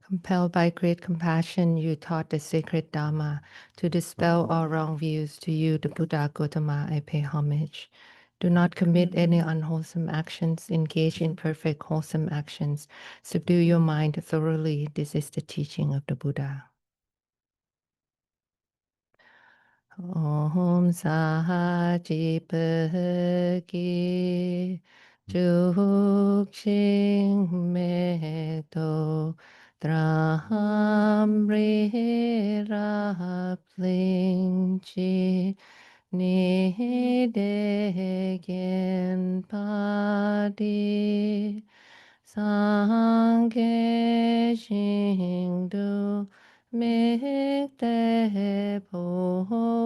Compelled by great compassion, you taught the sacred Dharma. To dispel all wrong views, to you, the Buddha Gautama, I pay homage. Do not commit any unwholesome actions. Engage in perfect wholesome actions. Subdue your mind thoroughly. This is the teaching of the Buddha. Om Sahajipagi Chukching Mekto Dramri Rapling Chi Ni Degen Padi Sangye Shingdu Mikte Powayi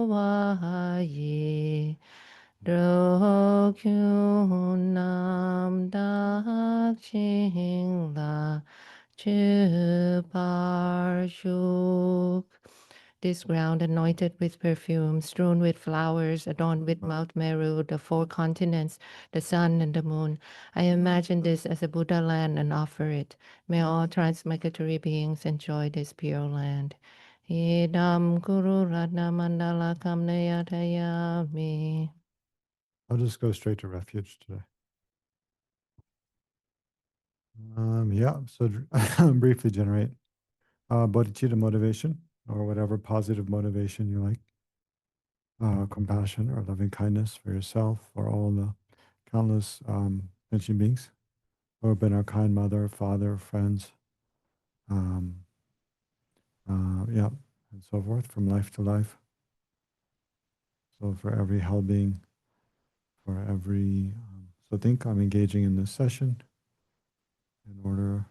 Drokyunam Dakshing La Chuparshuk. This ground anointed with perfume, strewn with flowers, adorned with Mount Meru, the four continents, the sun and the moon. I imagine this as a Buddha land and offer it. May all transmigratory beings enjoy this pure land. Idam Guru Ratna Mandala Kamnayatayami. I'll just go straight to refuge today. Yeah, so briefly generate bodhicitta motivation, or whatever positive motivation you like. Compassion or loving kindness for yourself, for all the countless sentient beings who have been our kind mother, father, friends, yeah, and so forth, from life to life. So for every hell being, for every, so think I'm engaging in this session in order,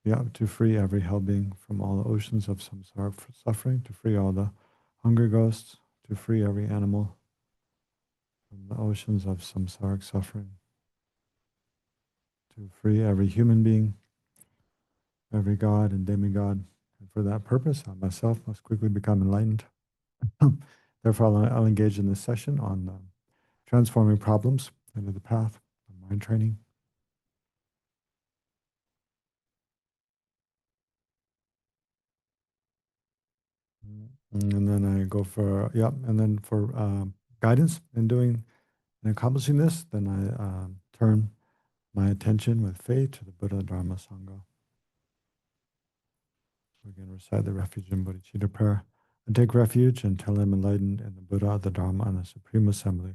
yeah, to free every hell being from all the oceans of samsara suffering, to free all the hunger ghosts, to free every animal from the oceans of samsaric suffering, to free every human being, every god and demigod. And for that purpose, I myself must quickly become enlightened. Therefore, I'll engage in this session on transforming problems into the path of mind training. And then I go for, yeah, and then for guidance in doing and accomplishing this, then I turn my attention with faith to the Buddha, Dharma, Sangha. So again, recite the refuge and bodhicitta prayer. And take refuge until I'm enlightened in the Buddha, the Dharma, and the Supreme Assembly.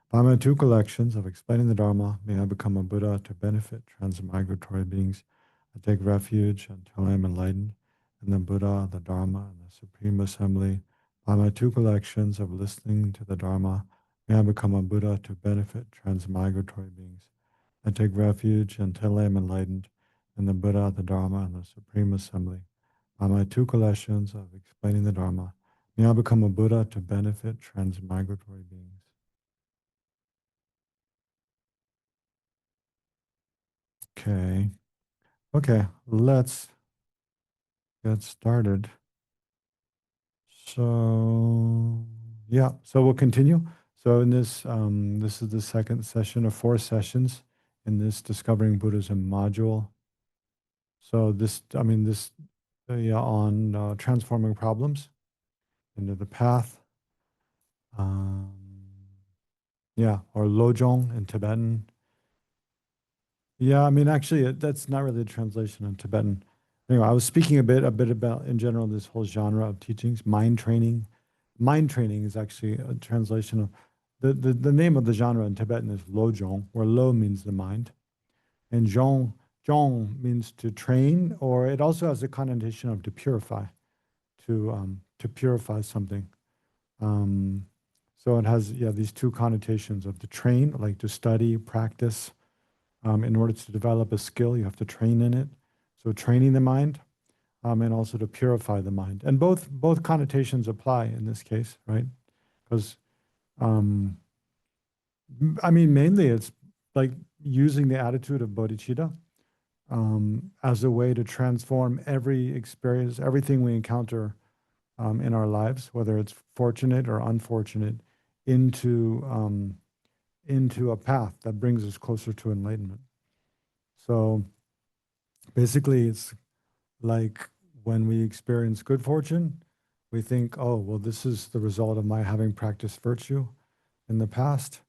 By my two collections of explaining the Dharma, may I become a Buddha to benefit transmigratory beings. I take refuge until I am enlightened in the Buddha, the Dharma, and the Supreme Assembly. By my two collections of listening to the Dharma, may I become a Buddha to benefit transmigratory beings. I take refuge until I am enlightened in the Buddha, the Dharma, and the Supreme Assembly. By my two collections of explaining the Dharma, may I become a Buddha to benefit transmigratory beings. Okay, let's get started. So, yeah, so we'll continue. So in this, this is the second session of 4 sessions in this Discovering Buddhism module. So this, yeah, on transforming problems into the path. Yeah, or lo-jong in Tibetan. Yeah, actually, that's not really a translation in Tibetan. Anyway, I was speaking a bit about, in general, this whole genre of teachings, mind training. Mind training is actually a translation of, the name of the genre in Tibetan is lo-jong, where lo means the mind, and jong means to train, or it also has a connotation of to purify, to purify something. So it has, yeah, these two connotations of to train, like to study, practice. In order to develop a skill, you have to train in it. So training the mind, and also to purify the mind. And both connotations apply in this case, right? Because, mainly it's like using the attitude of bodhicitta as a way to transform every experience, everything we encounter in our lives, whether it's fortunate or unfortunate, into a path that brings us closer to enlightenment. So basically, it's like when we experience good fortune, we think, oh, well, this is the result of my having practiced virtue in the past.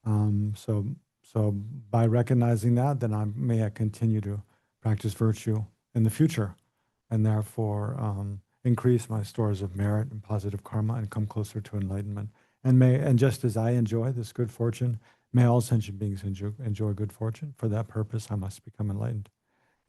So, so by recognizing that, then may I continue to practice virtue in the future, and therefore increase my stores of merit and positive karma and come closer to enlightenment. And just as I enjoy this good fortune, may all sentient beings enjoy good fortune. For that purpose, I must become enlightened.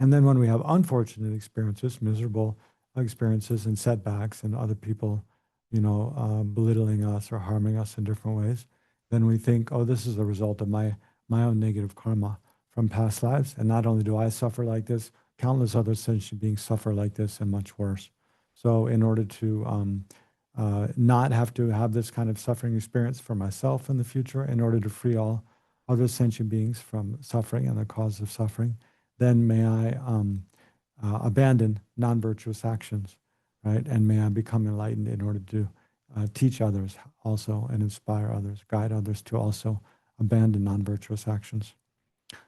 And then when we have unfortunate experiences, miserable experiences and setbacks, and other people, belittling us or harming us in different ways, then we think, oh, this is the result of my own negative karma from past lives. And not only do I suffer like this, countless other sentient beings suffer like this and much worse. So in order to not have to have this kind of suffering experience for myself in the future, in order to free all other sentient beings from suffering and the cause of suffering, then may I abandon non-virtuous actions, right? And may I become enlightened in order to teach others also and inspire others, guide others to also abandon non-virtuous actions.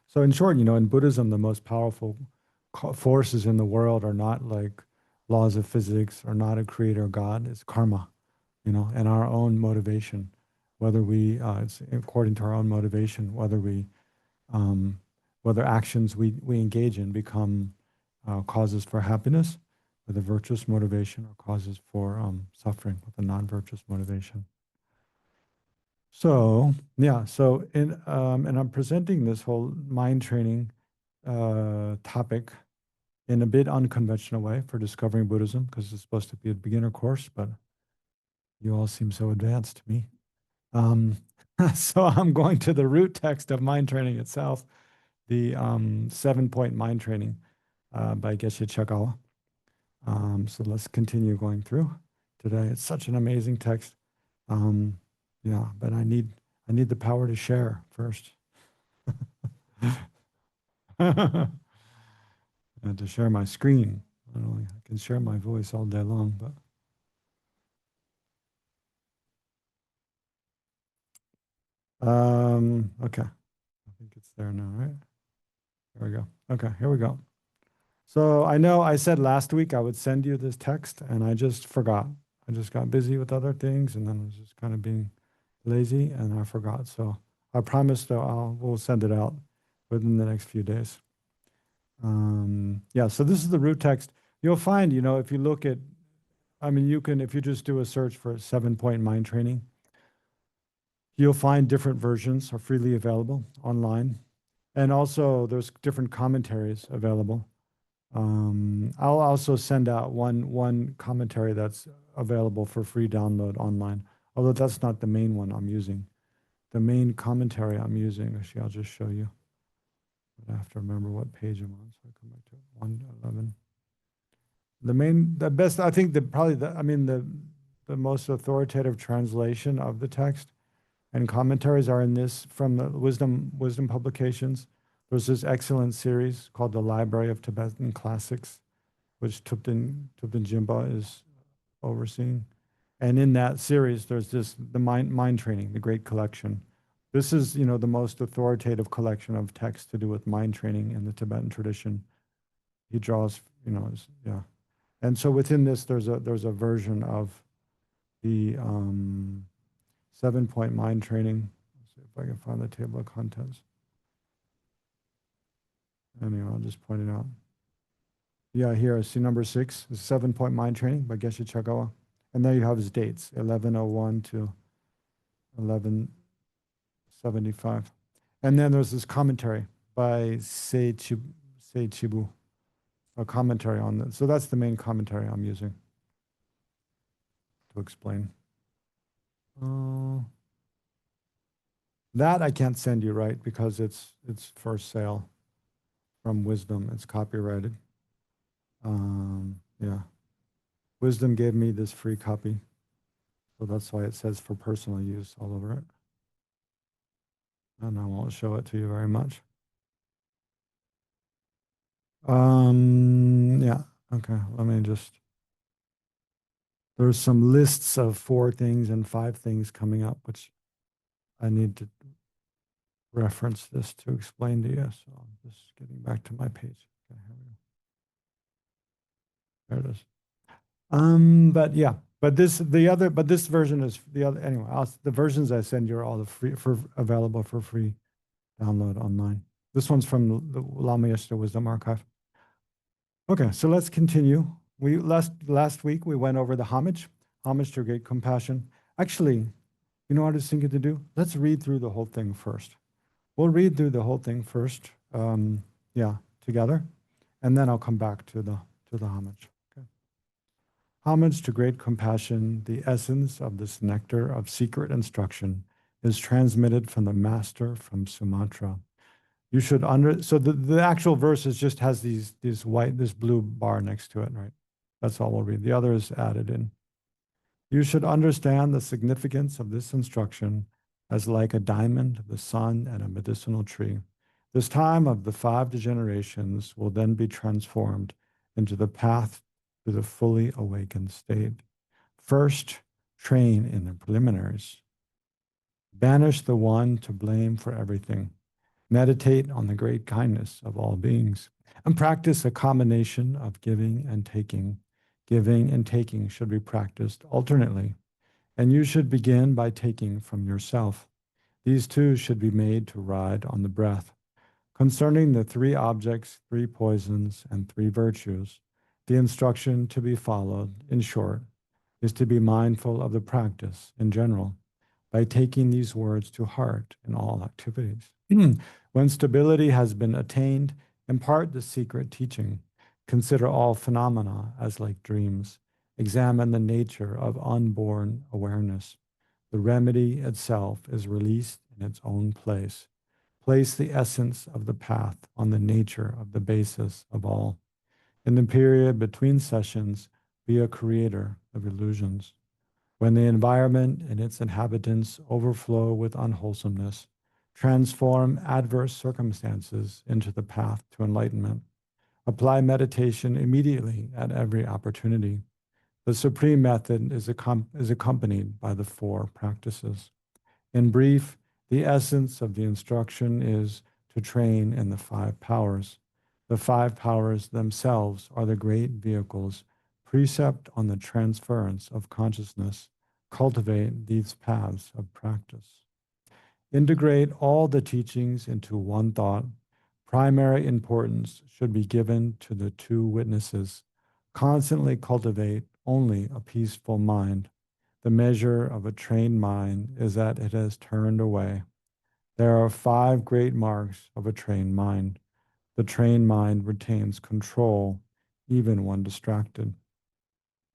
So in short, in Buddhism, the most powerful forces in the world are not like laws of physics or not a creator God, it's karma, and our own motivation, whether it's according to our own motivation, um, whether actions we engage in become causes for happiness with a virtuous motivation or causes for suffering with a non-virtuous motivation. So yeah, and I'm presenting this whole mind training topic in a bit unconventional way for discovering Buddhism, because it's supposed to be a beginner course, but you all seem so advanced to me. Um, so I'm going to the root text of mind training itself, the 7-point mind training by Geshe Chagawa. So let's continue going through today. It's such an amazing text. Yeah, but I need the power to share first. And to share my screen. I can share my voice all day long, but okay. I think it's there now, right? There we go. Okay, here we go. So I know I said last week I would send you this text, and I just forgot. I just got busy with other things, and then I was just kind of being lazy, and I forgot. So I promise that we'll send it out within the next few days. Yeah, so this is the root text. You'll find, if you look at, if you just do a search for 7-point mind training, you'll find different versions are freely available online. And also there's different commentaries available. I'll also send out one commentary that's available for free download online, although that's not the main one I'm using. The main commentary I'm using, actually, I'll just show you. But I have to remember what page I'm on, so I come back to 111. The best, I think the most authoritative translation of the text and commentaries are in this from the wisdom publications. There's this excellent series called the Library of Tibetan Classics, which Thupten Jinpa is overseeing. And in that series, there's the mind training, the great collection. This is, the most authoritative collection of texts to do with mind training in the Tibetan tradition. He draws, yeah. And so within this, there's a version of the 7-point mind training. Let's see if I can find the table of contents. Anyway, I'll just point it out. Yeah, here, see number 6, the 7-point mind training by Geshe Chagawa. And there you have his dates, 1101 to 1175. And then there's this commentary by Sei Chibu, a commentary on that. So that's the main commentary I'm using to explain. That I can't send you, right? Because it's for sale from Wisdom. It's copyrighted. Yeah. Wisdom gave me this free copy. So that's why it says for personal use all over it. And I won't show it to you very much. Yeah. Okay. Let me just. There's some lists of 4 things and 5 things coming up, which I need to reference this to explain to you. So I'm just getting back to my page. Okay, here we go. There it is. But yeah, but this version is the other. Anyway, the versions I send you are all the free for available for free download online. This one's from the Lama Yeshua Wisdom Archive. Okay, so let's continue. We last week we went over the homage to great compassion. Actually, you know what I was thinking to do? Let's read through the whole thing first. We'll read through the whole thing first, yeah, together, and then I'll come back to the homage. Okay. Homage to great compassion, the essence of this nectar of secret instruction, is transmitted from the master from Sumatra. You should so the actual verses just has this blue bar next to it, right? That's all we'll read. The other is added in. You should understand the significance of this instruction as like a diamond, the sun, and a medicinal tree. This time of the 5 degenerations will then be transformed into the path to the fully awakened state. First, train in the preliminaries. Banish the one to blame for everything. Meditate on the great kindness of all beings and practice a combination of giving and taking. Giving and taking should be practiced alternately, and you should begin by taking from yourself. These two should be made to ride on the breath. Concerning the 3 objects, 3 poisons, and 3 virtues, the instruction to be followed, in short, is to be mindful of the practice in general by taking these words to heart in all activities. When stability has been attained, impart the secret teaching. Consider all phenomena as like dreams. Examine the nature of unborn awareness. The remedy itself is released in its own place. Place the essence of the path on the nature of the basis of all. In the period between sessions, be a creator of illusions. When the environment and its inhabitants overflow with unwholesomeness, transform adverse circumstances into the path to enlightenment. Apply meditation immediately at every opportunity. The supreme method is accompanied by the 4 practices. In brief, the essence of the instruction is to train in the 5 powers. The 5 powers themselves are the great vehicles, precept on the transference of consciousness. Cultivate these paths of practice. Integrate all the teachings into one thought. Primary importance should be given to the 2 witnesses. Constantly cultivate only a peaceful mind. The measure of a trained mind is that it has turned away. There are 5 great marks of a trained mind. The trained mind retains control even when distracted.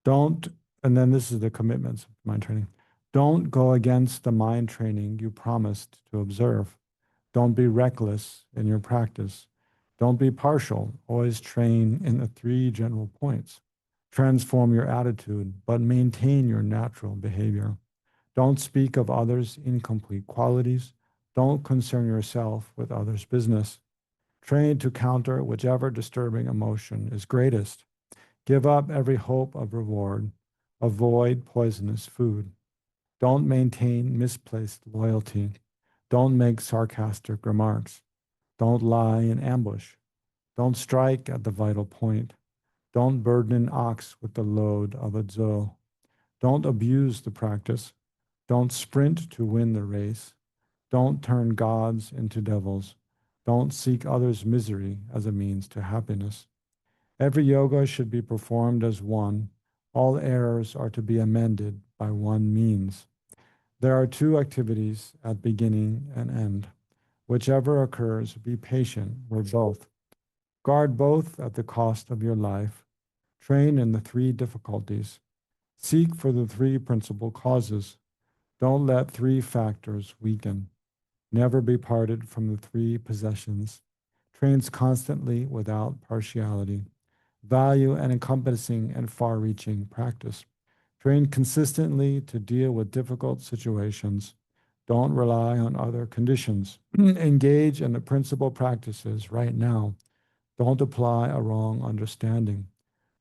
Don't, and then this is the commitments of mind training. Don't go against the mind training you promised to observe. Don't be reckless in your practice. Don't be partial. Always train in the 3 general points. Transform your attitude, but maintain your natural behavior. Don't speak of others' incomplete qualities. Don't concern yourself with others' business. Train to counter whichever disturbing emotion is greatest. Give up every hope of reward. Avoid poisonous food. Don't maintain misplaced loyalty. Don't make sarcastic remarks. Don't lie in ambush. Don't strike at the vital point. Don't burden an ox with the load of a zo. Don't abuse the practice. Don't sprint to win the race. Don't turn gods into devils. Don't seek others' misery as a means to happiness. Every yoga should be performed as one. All errors are to be amended by one means. There are 2 activities at beginning and end. Whichever occurs, be patient with both. Guard both at the cost of your life. Train in the 3 difficulties. Seek for the 3 principal causes. Don't let 3 factors weaken. Never be parted from the 3 possessions. Trains constantly without partiality. Value an encompassing and far-reaching practice. Train consistently to deal with difficult situations. Don't rely on other conditions. Engage in the principal practices right now. Don't apply a wrong understanding.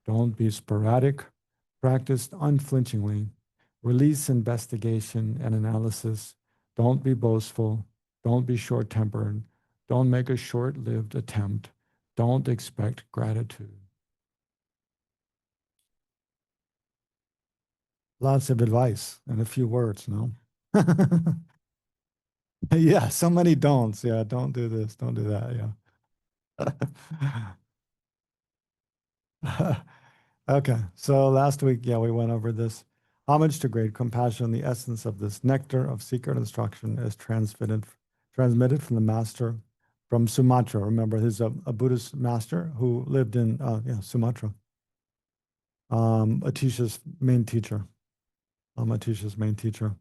Don't be sporadic. Practice unflinchingly. Release investigation and analysis. Don't be boastful. Don't be short-tempered. Don't make a short-lived attempt. Don't expect gratitude. Lots of advice and a few words, no? Yeah, so many don'ts. Yeah, don't do this, don't do that. Yeah. Okay, so last week, yeah, we went over this. Homage to great compassion, the essence of this nectar of secret instruction is transmitted from the master from Sumatra. Remember, he's a Buddhist master who lived in Sumatra. Atisha's main teacher. Atisha's main teacher.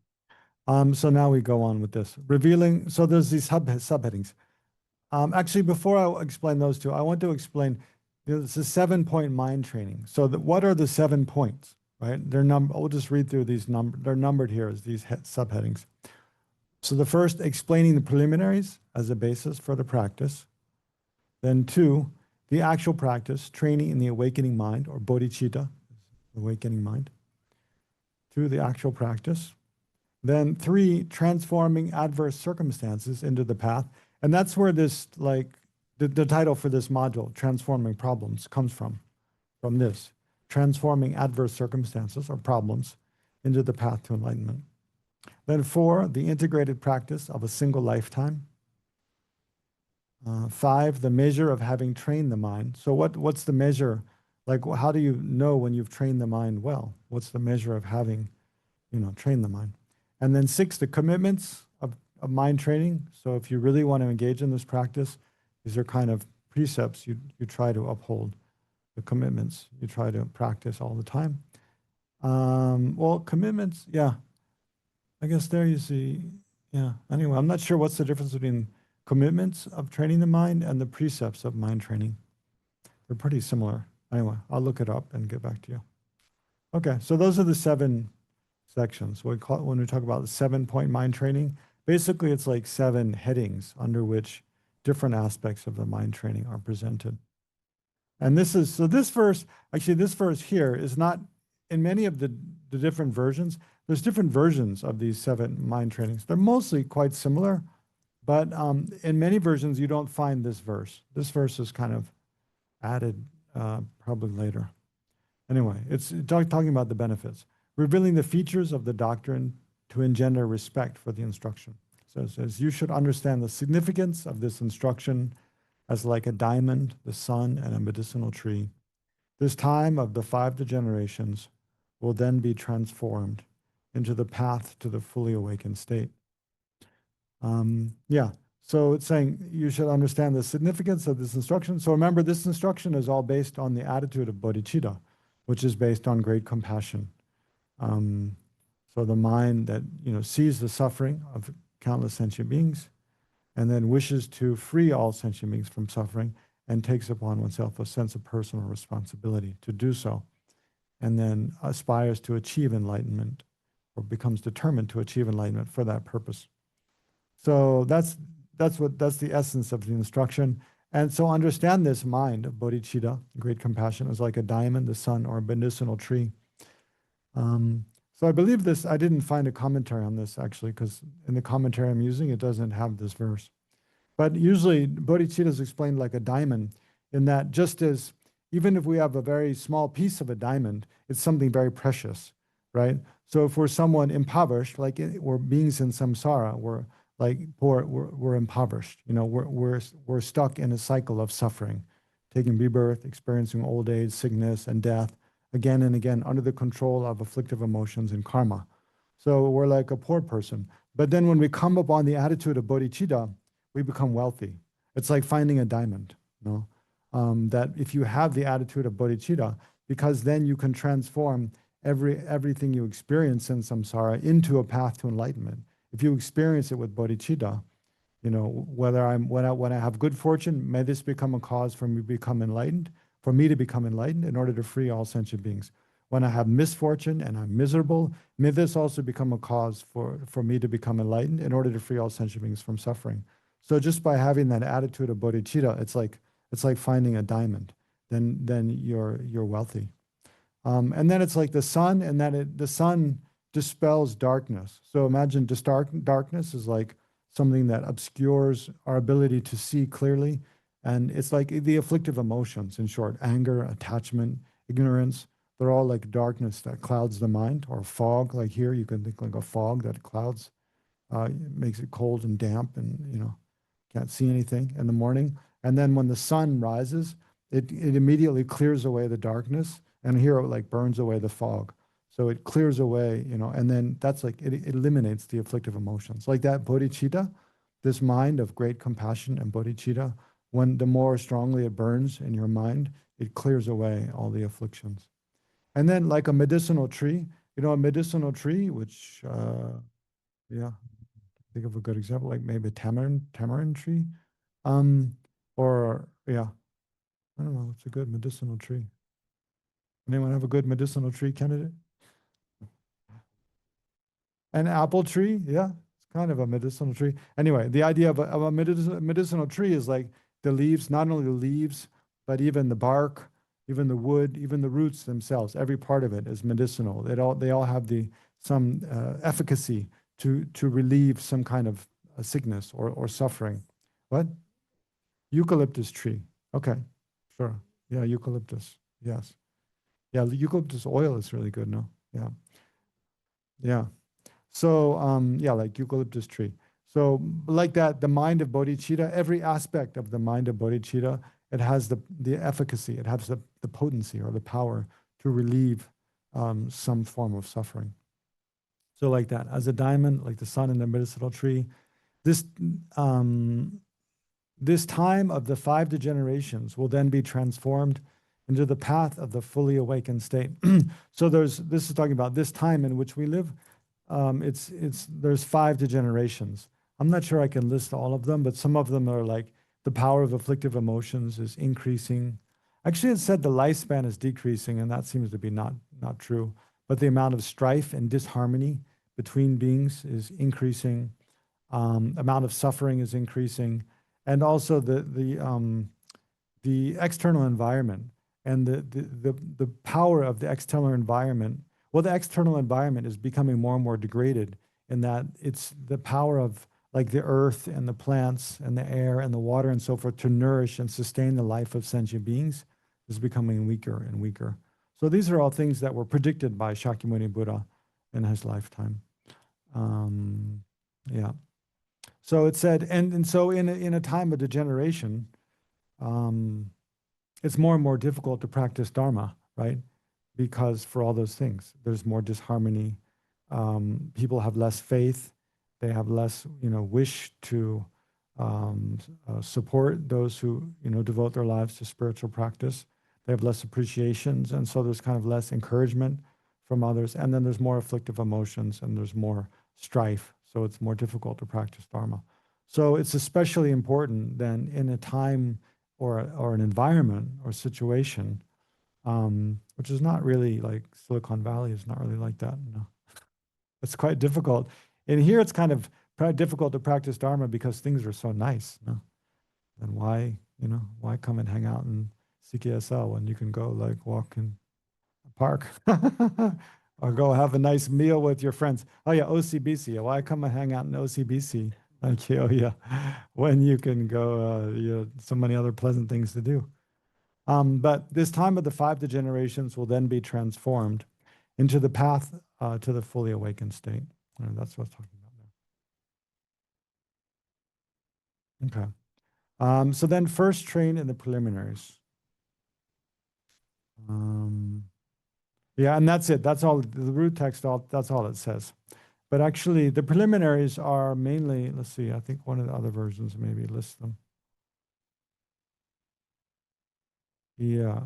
So now we go on with this. Revealing, so there's these subheadings. Actually, before I explain those two, I want to explain, it's a 7-point mind training. So what are the 7 points, right? We'll just read through these they're numbered here as these subheadings. So the first, explaining the preliminaries as a basis for the practice. Then 2, the actual practice, training in the awakening mind, or bodhicitta, awakening mind. 2, the actual practice. Then 3, transforming adverse circumstances into the path. And that's where this, like, the title for this module, Transforming Problems, comes from this. Transforming adverse circumstances or problems into the path to enlightenment. Then 4, the integrated practice of a single lifetime. 5, the measure of having trained the mind. So what's the measure? Like, how do you know when you've trained the mind well? What's the measure of having, trained the mind? And then 6, the commitments of mind training. So if you really want to engage in this practice, these are kind of precepts you try to uphold, the commitments you try to practice all the time. Well, commitments, yeah. I guess there you see, yeah. Anyway, I'm not sure what's the difference between commitments of training the mind and the precepts of mind training. They're pretty similar. Anyway, I'll look it up and get back to you. Okay, so those are the 7 sections. When we talk about the 7-point mind training, basically it's like 7 headings under which different aspects of the mind training are presented. And this verse here is not, in many of the different versions, there's different versions of these 7 mind trainings. They're mostly quite similar, but in many versions you don't find this verse. This verse is kind of added probably later. Anyway, it's talking about the benefits, revealing the features of the doctrine to engender respect for the instruction. So it says, you should understand the significance of this instruction as like a diamond, the sun, and a medicinal tree. This time of the 5 degenerations will then be transformed into the path to the fully awakened state. So it's saying you should understand the significance of this instruction. So remember, this instruction is all based on the attitude of bodhicitta, which is based on great compassion. So the mind that sees the suffering of countless sentient beings, and then wishes to free all sentient beings from suffering, and takes upon oneself a sense of personal responsibility to do so, and then aspires to achieve enlightenment, or becomes determined to achieve enlightenment for that purpose. So that's the essence of the instruction. And so understand this mind of bodhicitta, great compassion, is like a diamond, the sun, or a medicinal tree. So I believe this, I didn't find a commentary on this actually, because in the commentary I'm using, it doesn't have this verse. But usually bodhicitta is explained like a diamond, in that just as, even if we have a very small piece of a diamond, it's something very precious, right? So if we're someone impoverished, like we're beings in samsara, we're like poor, we're impoverished. We're stuck in a cycle of suffering, taking rebirth, experiencing old age, sickness, and death, again and again, under the control of afflictive emotions and karma. So we're like a poor person. But then when we come upon the attitude of bodhicitta, we become wealthy. It's like finding a diamond, that if you have the attitude of bodhicitta, because then you can transform everything you experience in samsara into a path to enlightenment. If you experience it with bodhicitta, when I have good fortune, may this become a cause for me to become enlightened, in order to free all sentient beings. When I have misfortune and I'm miserable, may this also become a cause for me to become enlightened, in order to free all sentient beings from suffering. So just by having that attitude of bodhicitta, it's like finding a diamond. Then you're wealthy. And then it's like the sun, and the sun dispels darkness. So imagine darkness is like something that obscures our ability to see clearly. And it's like the afflictive emotions, in short, anger, attachment, ignorance. They're all like darkness that clouds the mind, or fog. Like here, you can think like a fog that clouds, makes it cold and damp, and can't see anything in the morning. And then when the sun rises, it immediately clears away the darkness, and here it like burns away the fog. So it clears away, and then that's like it eliminates the afflictive emotions. Like that bodhicitta, this mind of great compassion and bodhicitta, when the more strongly it burns in your mind, it clears away all the afflictions. And then like a medicinal tree, a medicinal tree, which yeah, think of a good example, like maybe a tamarind tree. Um, or yeah, I don't know, it's a good medicinal tree. Anyone have a good medicinal tree candidate? An apple tree, yeah, it's kind of a medicinal tree. Anyway, the idea of a medicinal tree is like the leaves, not only the leaves, but even the bark, even the wood, even the roots themselves. Every part of it is medicinal. They all have some efficacy to relieve some kind of sickness or suffering. What? Eucalyptus tree. Okay, sure. Yeah, eucalyptus. Yes. Yeah, eucalyptus oil is really good, no? Yeah. Yeah. So, yeah, like eucalyptus tree. So, like that, the mind of bodhicitta, every aspect of the mind of bodhicitta, it has the efficacy, it has the potency or the power to relieve some form of suffering. So, like that, as a diamond, like the sun in the medicinal tree, this um, this time of the five degenerations will then be transformed into the path of the fully awakened state. So this is talking about this time in which we live. There's five degenerations. I'm not sure I can list all of them, but some of them are like the power of afflictive emotions is increasing. Actually, it said the lifespan is decreasing, and that seems to be not true. But the amount of strife and disharmony between beings is increasing. Amount of suffering is increasing, and also the external environment and the power of the external environment. Well, the external environment is becoming more and more degraded in that it's the power of like the earth and the plants and the air and the water and so forth to nourish and sustain the life of sentient beings is becoming weaker and weaker. So these are all things that were predicted by Shakyamuni Buddha in his lifetime. Yeah. So it said, and so in a time of degeneration, um, it's more and more difficult to practice Dharma, right? Because for all those things, there's more disharmony. People have less faith. They have less, wish to support those who, devote their lives to spiritual practice. They have less appreciations, and so there's kind of less encouragement from others. And then there's more afflictive emotions, and there's more strife. So it's more difficult to practice Dharma. So it's especially important then in a time or an environment or situation, which is not really like Silicon Valley is not really like that. No, it's quite difficult. And here it's kind of difficult to practice Dharma because things are so nice. No? And why come and hang out in CKSL when you can go like walk in a park or go have a nice meal with your friends? Oh yeah, OCBC. Why come and hang out in OCBC? Thank you. Oh yeah, when you can go, so many other pleasant things to do. But this time of the five degenerations will then be transformed into the path to the fully awakened state. And that's what I was talking about there. Okay. So then first train in the preliminaries. Yeah, and that's it. That's all. The root text, that's all it says. But actually, the preliminaries are mainly, let's see, I think one of the other versions maybe lists them. Yeah.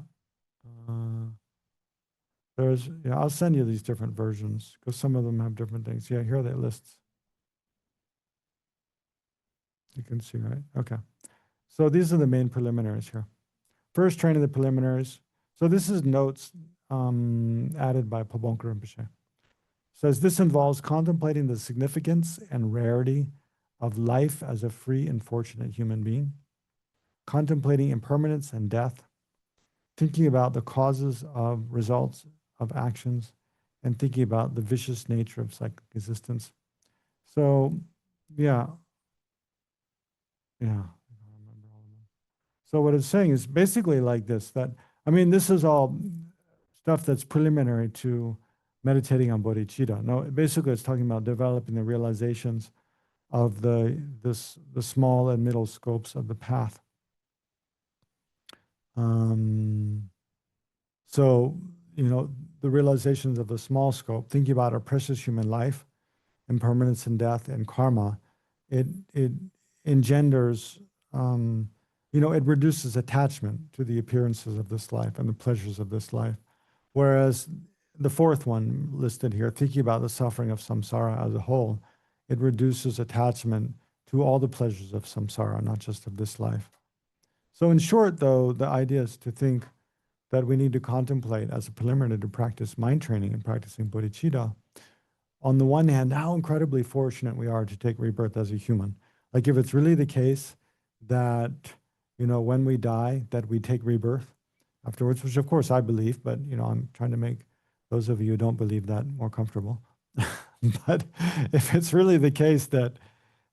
I'll send you these different versions because some of them have different things. Yeah, here are the lists. You can see, right? Okay. So these are the main preliminaries here. First train of the preliminaries. So this is notes added by Pabonka Rinpoche. Says this involves contemplating the significance and rarity of life as a free and fortunate human being, contemplating impermanence and death, thinking about the causes of results of actions, and thinking about the vicious nature of psychic existence. So, yeah. So what it's saying is basically like this, that, I mean, this is all stuff that's preliminary to meditating on bodhicitta. No, basically it's talking about developing the realizations of the small and middle scopes of the path. Um, so, the realizations of the small scope, thinking about our precious human life, impermanence and death and karma, it engenders, it reduces attachment to the appearances of this life and the pleasures of this life. Whereas the fourth one listed here, thinking about the suffering of samsara as a whole, it reduces attachment to all the pleasures of samsara, not just of this life. So in short, though, the idea is to think that we need to contemplate as a preliminary to practice mind training and practicing bodhicitta. On the one hand, how incredibly fortunate we are to take rebirth as a human. Like if it's really the case that, when we die, that we take rebirth afterwards, which of course I believe, but, I'm trying to make those of you who don't believe that more comfortable. But if it's really the case that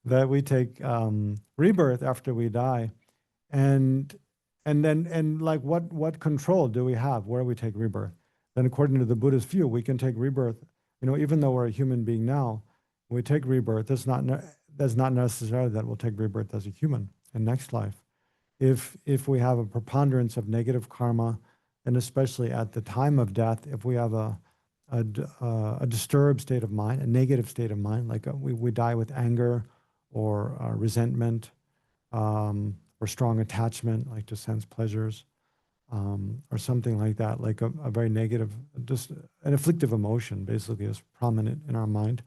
we take rebirth after we die, and then like what control do we have where we take rebirth? Then according to the Buddhist view, we can take rebirth, even though we're a human being now, when we take rebirth, that's not necessarily that we'll take rebirth as a human in next life. If we have a preponderance of negative karma, and especially at the time of death, if we have a disturbed state of mind, a negative state of mind, like we die with anger or resentment, or strong attachment, like to sense pleasures, or something like that, like a very negative, just an afflictive emotion, basically, is prominent in our mind,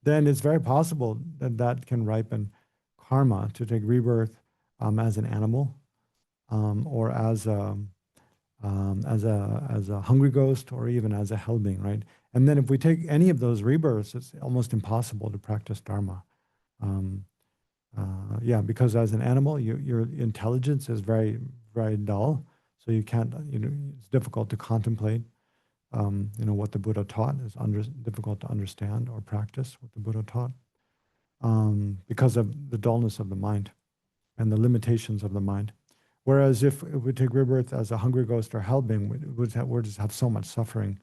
then it's very possible that that can ripen karma to take rebirth as an animal, or as a hungry ghost, or even as a hell being, right? And then if we take any of those rebirths, it's almost impossible to practice dharma. Because as an animal, your intelligence is very, very dull, so you can't. It's difficult to contemplate. What the Buddha taught is difficult to understand or practice what the Buddha taught, because of the dullness of the mind and the limitations of the mind. Whereas if we take rebirth as a hungry ghost or hell being, we just have so much suffering.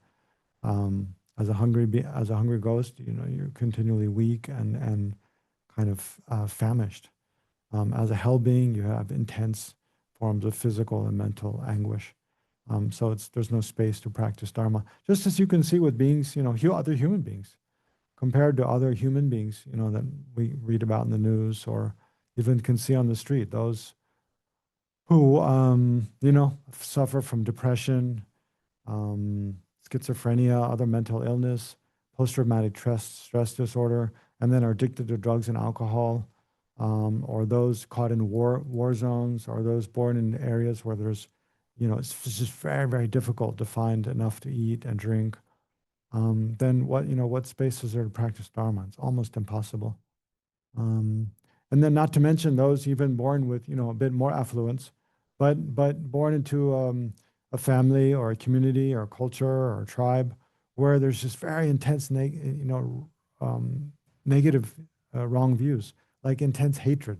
As a hungry ghost, you're continually weak and kind of famished. As a hell being, you have intense forms of physical and mental anguish. So there's no space to practice dharma. Just as you can see with beings, other human beings, compared to other human beings, that we read about in the news or even can see on the street, those who, suffer from depression, schizophrenia, other mental illness, post-traumatic stress disorder, and then are addicted to drugs and alcohol, or those caught in war zones, or those born in areas where there's, it's just very, very difficult to find enough to eat and drink. Then what space is there to practice dharma? It's almost impossible. And then not to mention those even born with, a bit more affluence, but born into a family or a community or a culture or a tribe where there's just very intense, negative, wrong views, like intense hatred,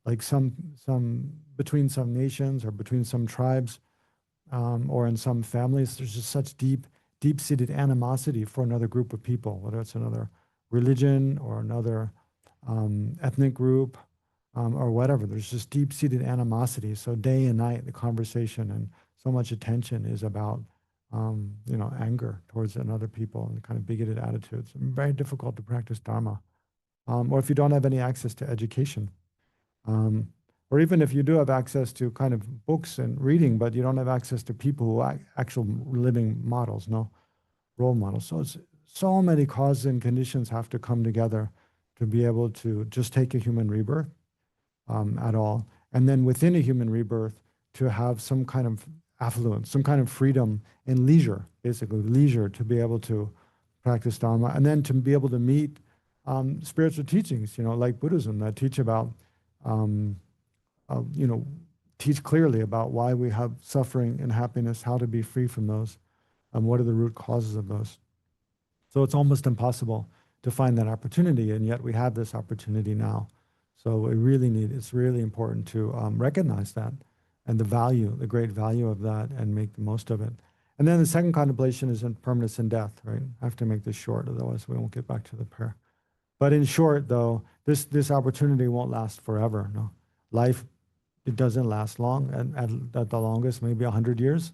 like some between some nations or between some tribes, or in some families, there's just such deep-seated animosity for another group of people, whether it's another religion or another ethnic group, or whatever. There's just deep-seated animosity. So day and night, the conversation and so much attention is about, anger towards another people and kind of bigoted attitudes. Very difficult to practice dharma. Or if you don't have any access to education, or even if you do have access to kind of books and reading, but you don't have access to people who are actual living models, no role models. So it's so many causes and conditions have to come together to be able to just take a human rebirth at all. And then within a human rebirth, to have some kind of affluence, some kind of freedom and leisure, basically leisure to be able to practice Dharma, and then to be able to meet spiritual teachings, like Buddhism that teach about, teach clearly about why we have suffering and happiness, how to be free from those, what are the root causes of those. So it's almost impossible to find that opportunity, and yet we have this opportunity now. So it's really important to recognize that and the great value of that, and make the most of it. And then the second contemplation is impermanence and death, right? I have to make this short, otherwise we won't get back to the prayer. But in short, though, this opportunity won't last forever. No, life, it doesn't last long, and at the longest, maybe 100 years.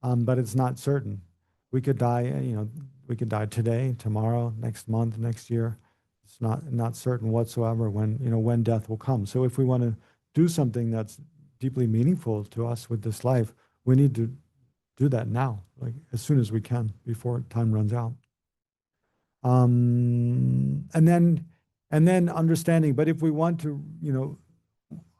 But it's not certain. We could die, we could die today, tomorrow, next month, next year. It's not certain whatsoever when death will come. So if we want to do something that's deeply meaningful to us with this life, we need to do that now, like as soon as we can, before time runs out. And then understanding. But if we want to,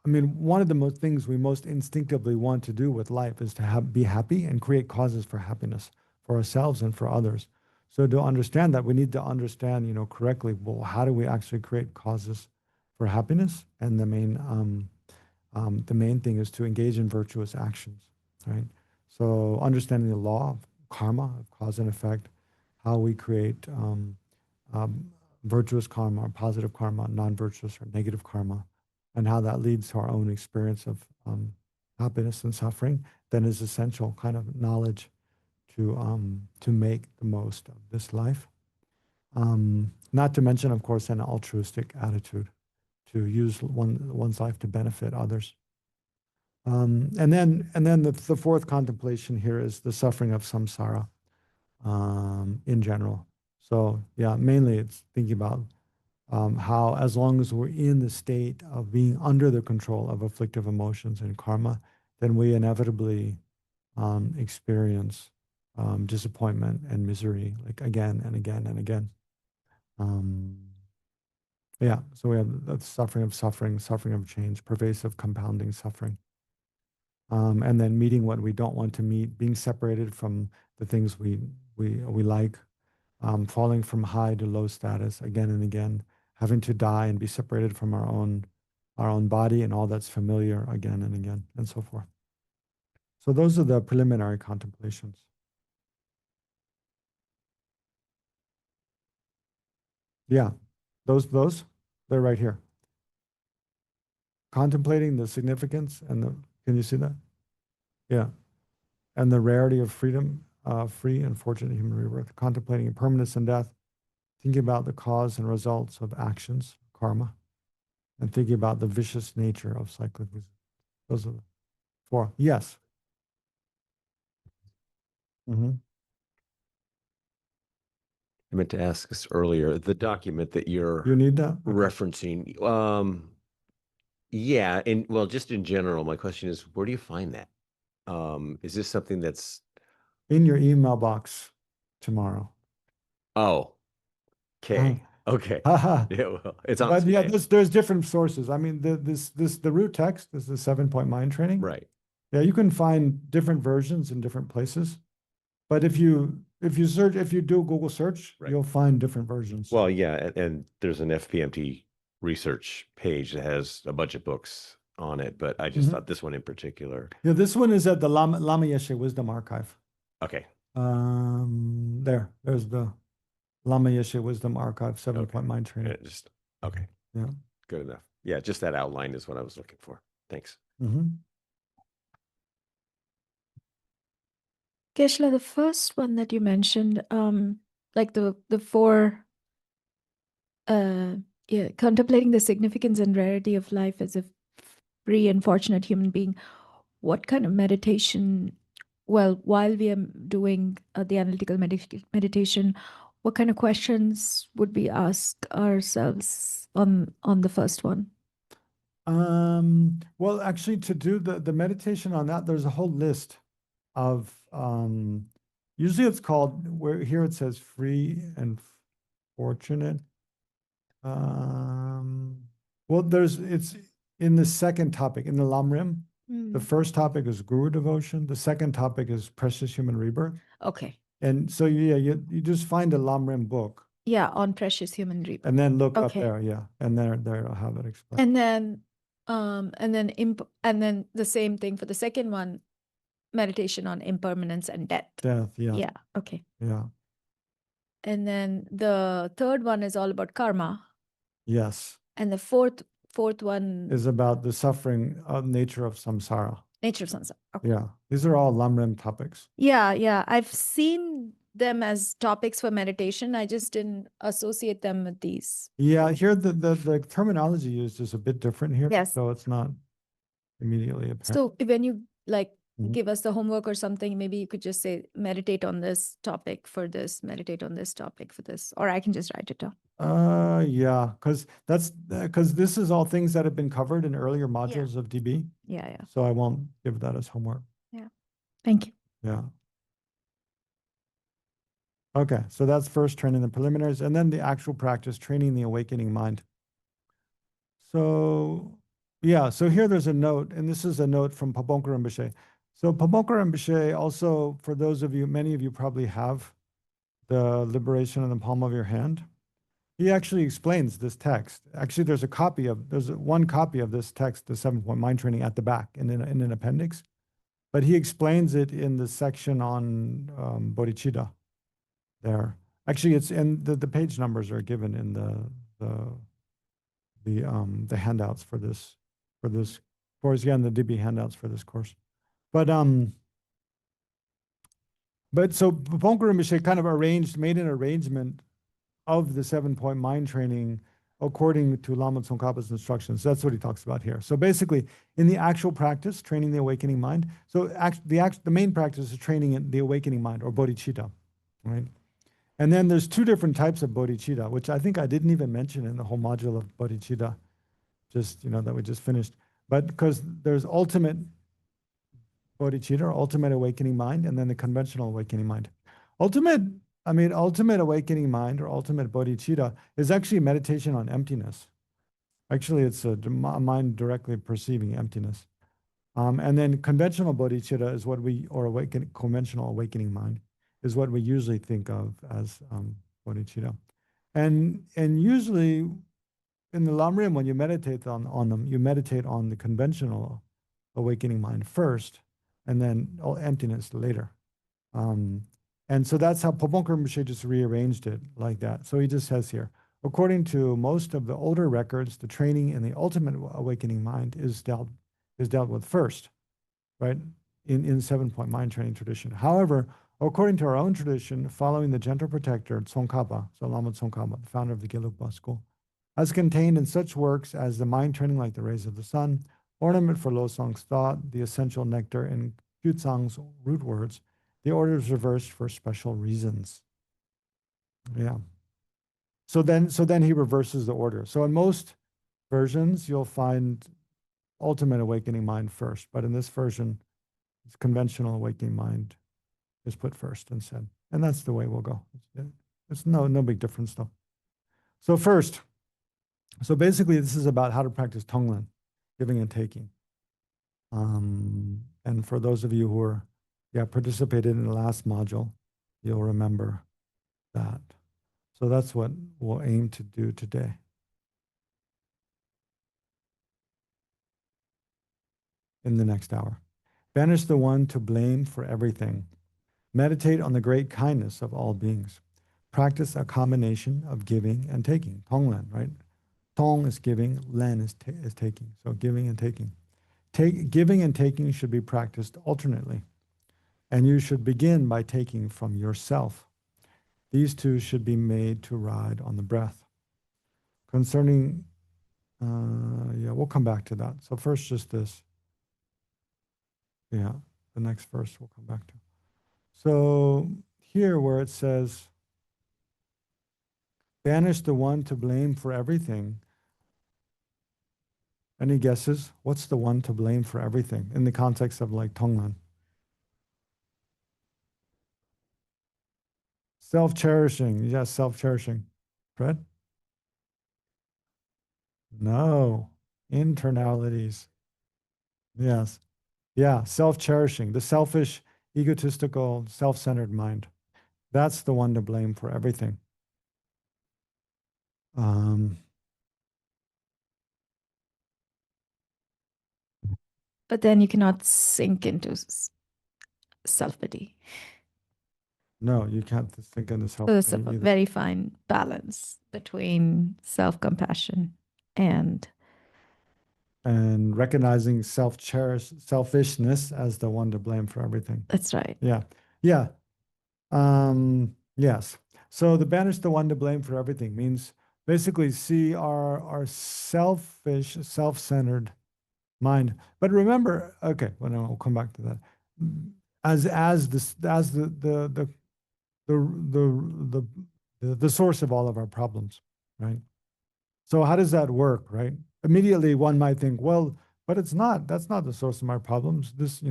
one of the things we most instinctively want to do with life is to be happy and create causes for happiness for ourselves and for others. So to understand that, we need to understand, correctly, well, how do we actually create causes for happiness? And the main thing is to engage in virtuous actions, right? So understanding the law of karma, of cause and effect, how we create virtuous karma, positive karma, non-virtuous or negative karma, and how that leads to our own experience of happiness and suffering, then is essential kind of knowledge to make the most of this life. Not to mention, of course, an altruistic attitude to use one's life to benefit others. And then the fourth contemplation here is the suffering of samsara in general. So yeah, mainly it's thinking about how, as long as we're in the state of being under the control of afflictive emotions and karma, then we inevitably experience disappointment and misery, like again and again and again. Yeah, so we have the suffering of change, pervasive compounding suffering. And then meeting what we don't want to meet, being separated from the things we like, falling from high to low status again and again, having to die and be separated from our own body and all that's familiar again and again, and so forth. So those are the preliminary contemplations. Yeah, those they're right here. Contemplating the significance can you see that? Yeah, and the rarity of freedom, free and fortunate human rebirth. Contemplating impermanence and death. Thinking about the cause and results of actions, karma, and thinking about the vicious nature of cyclic wisdom. Those are the four. Yes. Mm-hmm. I meant to ask this earlier. The document that you're You need that? Okay. referencing. Yeah, and well, just in general, my question is, where do you find that? Is this something that's In your email box tomorrow. Oh, okay. Okay. Haha. Yeah, well, it's on But yeah, yeah, there's different sources. I mean, the root text is the 7-point mind training. right. Yeah, you can find different versions in different places. But if you do Google search, Right. you'll find different versions. Well, yeah, and there's an FPMT research page that has a bunch of books on it, but I just thought this one in particular. Yeah, this one is at the Lama Yeshe Wisdom Archive. Okay. There's the Lama Yeshe Wisdom Archive, 7-point mind training. Just okay. Yeah. Good enough. Yeah, just that outline is what I was looking for. Thanks. Geshe, the first one that you mentioned, like the four, contemplating the significance and rarity of life as a free and fortunate human being. What kind of meditation? Well, while we are doing the analytical meditation, what kind of questions would we ask ourselves on the first one? Well, actually, to do the meditation on that, there's a whole list of usually it's called, where here it says free and fortunate. Well, it's in the second topic in the Lamrim. The first topic is guru devotion. The second topic is precious human rebirth. Okay. And so you just find a Lamrim book. Yeah, on precious human rebirth. And then look up there, yeah, and there I'll have it explained. And then the same thing for the second one, meditation on impermanence and death. Death, yeah. Yeah, okay. Yeah. And then the third one is all about karma. Yes. And the fourth one is about the suffering nature of samsara. Nature of sunset. Okay. Yeah, these are all Lamrim topics. Yeah. I've seen them as topics for meditation. I just didn't associate them with these. Yeah, here the terminology used is a bit different here. Yes. So it's not immediately apparent. So when you like Mhm. give us the homework or something, maybe you could just say, meditate on this topic for this, meditate on this topic for this, or I can just write it down. Yeah, because this is all things that have been covered in earlier modules of DB. Yeah. So I won't give that as homework. Thank you. Yeah. Okay, so that's first training the preliminaries, and then the actual practice, training the awakening mind. So yeah, so here there's a note, and this is a note from Pabonka Rinpoche. So Pabonka Rinpoche also, for those of you, many of you probably have the Liberation in the Palm of Your Hand. He actually explains this text. Actually, there's one copy of this text, the 7-point mind training, at the back in an appendix, but he explains it in the section on bodhicitta there. Actually, it's in the page numbers are given in the handouts for this course. Again, the DB handouts for this course. But so Pabonka Rinpoche kind of made an arrangement of the 7-point mind training according to Lama Tsongkhapa's instructions. That's what he talks about here. So basically, in the actual practice, training the awakening mind. So the main practice is training the awakening mind, or bodhicitta, right? And then there's two different types of bodhicitta, which I think I didn't even mention in the whole module of bodhicitta, just that we just finished. But because there's ultimate bodhicitta, or ultimate awakening mind, and then the conventional awakening mind. Ultimate awakening mind, or ultimate bodhicitta, is actually meditation on emptiness. Actually, it's a mind directly perceiving emptiness. And then conventional bodhicitta is conventional awakening mind is what we usually think of as bodhicitta. And usually in the Lamrim, when you meditate on them, you meditate on the conventional awakening mind first, and then emptiness later. And so that's how Pabonka Rinpoche just rearranged it like that. So he just says here, according to most of the older records, the training in the ultimate awakening mind is dealt with first, right? In 7-point mind training tradition. However, according to our own tradition, following the gentle protector, Tsongkhapa, so Lama Tsongkhapa, the founder of the Gelugpa school, as contained in such works as the mind training like the rays of the sun, ornament for Losong's thought, the essential nectar, and Kyutsang's root words, the order is reversed for special reasons. Yeah. So then he reverses the order. So in most versions, you'll find ultimate awakening mind first, but in this version, it's conventional awakening mind is put first instead. And that's the way we'll go. It's no big difference though. So basically this is about how to practice Tonglen, giving and taking. And for those of you who participated in the last module, you'll remember that. So that's what we'll aim to do today. In the next hour. Banish the one to blame for everything. Meditate on the great kindness of all beings. Practice a combination of giving and taking. Tonglen, right? Tong is giving, len is taking. So giving and taking. Giving and taking should be practiced alternately. And you should begin by taking from yourself. These two should be made to ride on the breath. Concerning, we'll come back to that. So first just this. Yeah, the next verse we'll come back to. So here where it says, banish the one to blame for everything. Any guesses? What's the one to blame for everything in the context of like Tonglen? Self-cherishing. Yes, self-cherishing. Fred? No. Internalities. Yes. Yeah, self-cherishing. The selfish, egotistical, self-centered mind. That's the one to blame for everything. But then you cannot sink into self-pity. No, you can't think of the self. So there's a very fine balance between self-compassion and and recognizing selfishness as the one to blame for everything. That's right. Yeah. Yeah. Yes. So to banish the one to blame for everything means basically see our selfish, self-centered mind. But remember, okay, well, no, I'll come back to that. As the source of all of our problems, right? So how does that work, right? Immediately one might think, well, but it's not. That's not the source of my problems. This,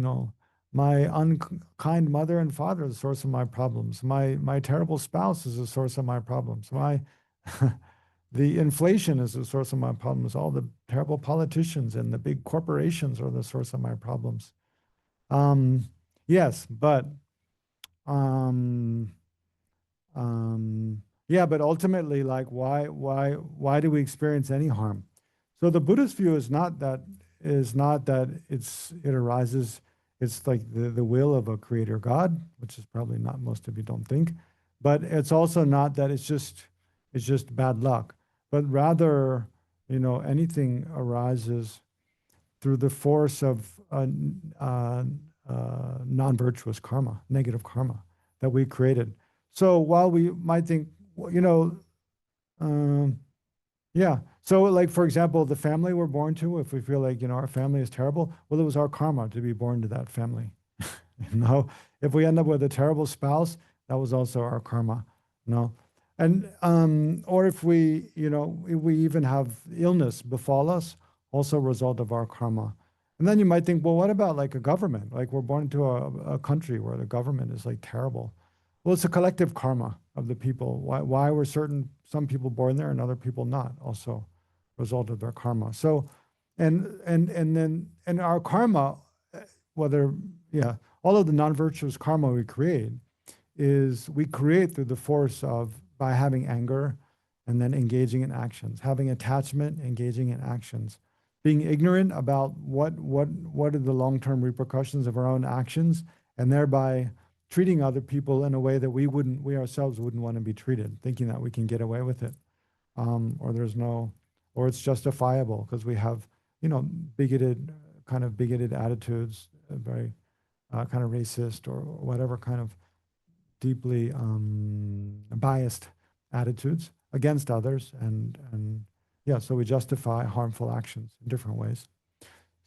my unkind mother and father is the source of my problems. My terrible spouse is the source of my problems. The inflation is the source of my problems. All the terrible politicians and the big corporations are the source of my problems. Yes, but yeah, but ultimately, like, why do we experience any harm? So the Buddhist view is not that it arises. It's like the will of a creator God, which is probably not, most of you don't think, but it's also not that it's just bad luck, but rather, anything arises through the force of non-virtuous karma, negative karma that we created. So while we might think, yeah. So like, for example, the family we're born to, if we feel like, our family is terrible, well, it was our karma to be born to that family. If we end up with a terrible spouse, that was also our karma. And, or if we even have illness befall us, also a result of our karma. And then you might think, well, what about like a government? Like we're born into a country where the government is like terrible. Well, it's a collective karma of the people. Why were some people born there and other people not? Also, a result of their karma. So, and our karma, all of the non-virtuous karma we create we create through the force of by having anger, and then engaging in actions, having attachment, engaging in actions, being ignorant about what are the long-term repercussions of our own actions, and thereby treating other people in a way that we ourselves wouldn't want to be treated, thinking that we can get away with it, or it's justifiable because we have, bigoted attitudes, very kind of racist or whatever kind of deeply biased attitudes against others, and so we justify harmful actions in different ways.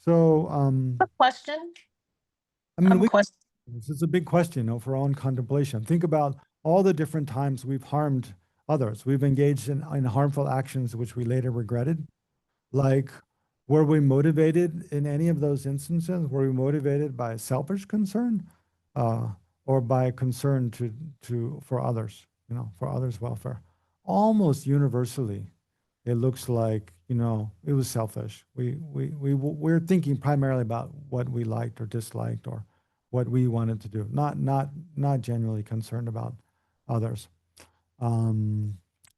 So, Question. I mean, this is a big question, for our own contemplation. Think about all the different times we've harmed others. We've engaged in harmful actions which we later regretted. Like, were we motivated in any of those instances? Were we motivated by selfish concern, or by concern for others, for others' welfare? Almost universally, it looks like, it was selfish. We're thinking primarily about what we liked or disliked or what we wanted to do, not genuinely concerned about others.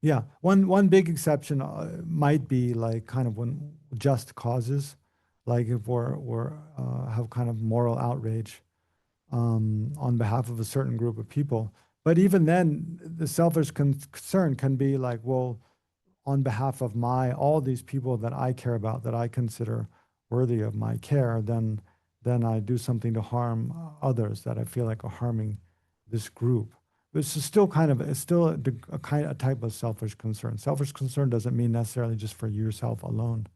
Yeah, one big exception might be like kind of when just causes, like if we're have kind of moral outrage on behalf of a certain group of people. But even then, the selfish concern can be like, well, on behalf of all these people that I care about, that I consider worthy of my care, then I do something to harm others that I feel like are harming this group. This is still a type of selfish concern. Selfish concern doesn't mean necessarily just for yourself alone.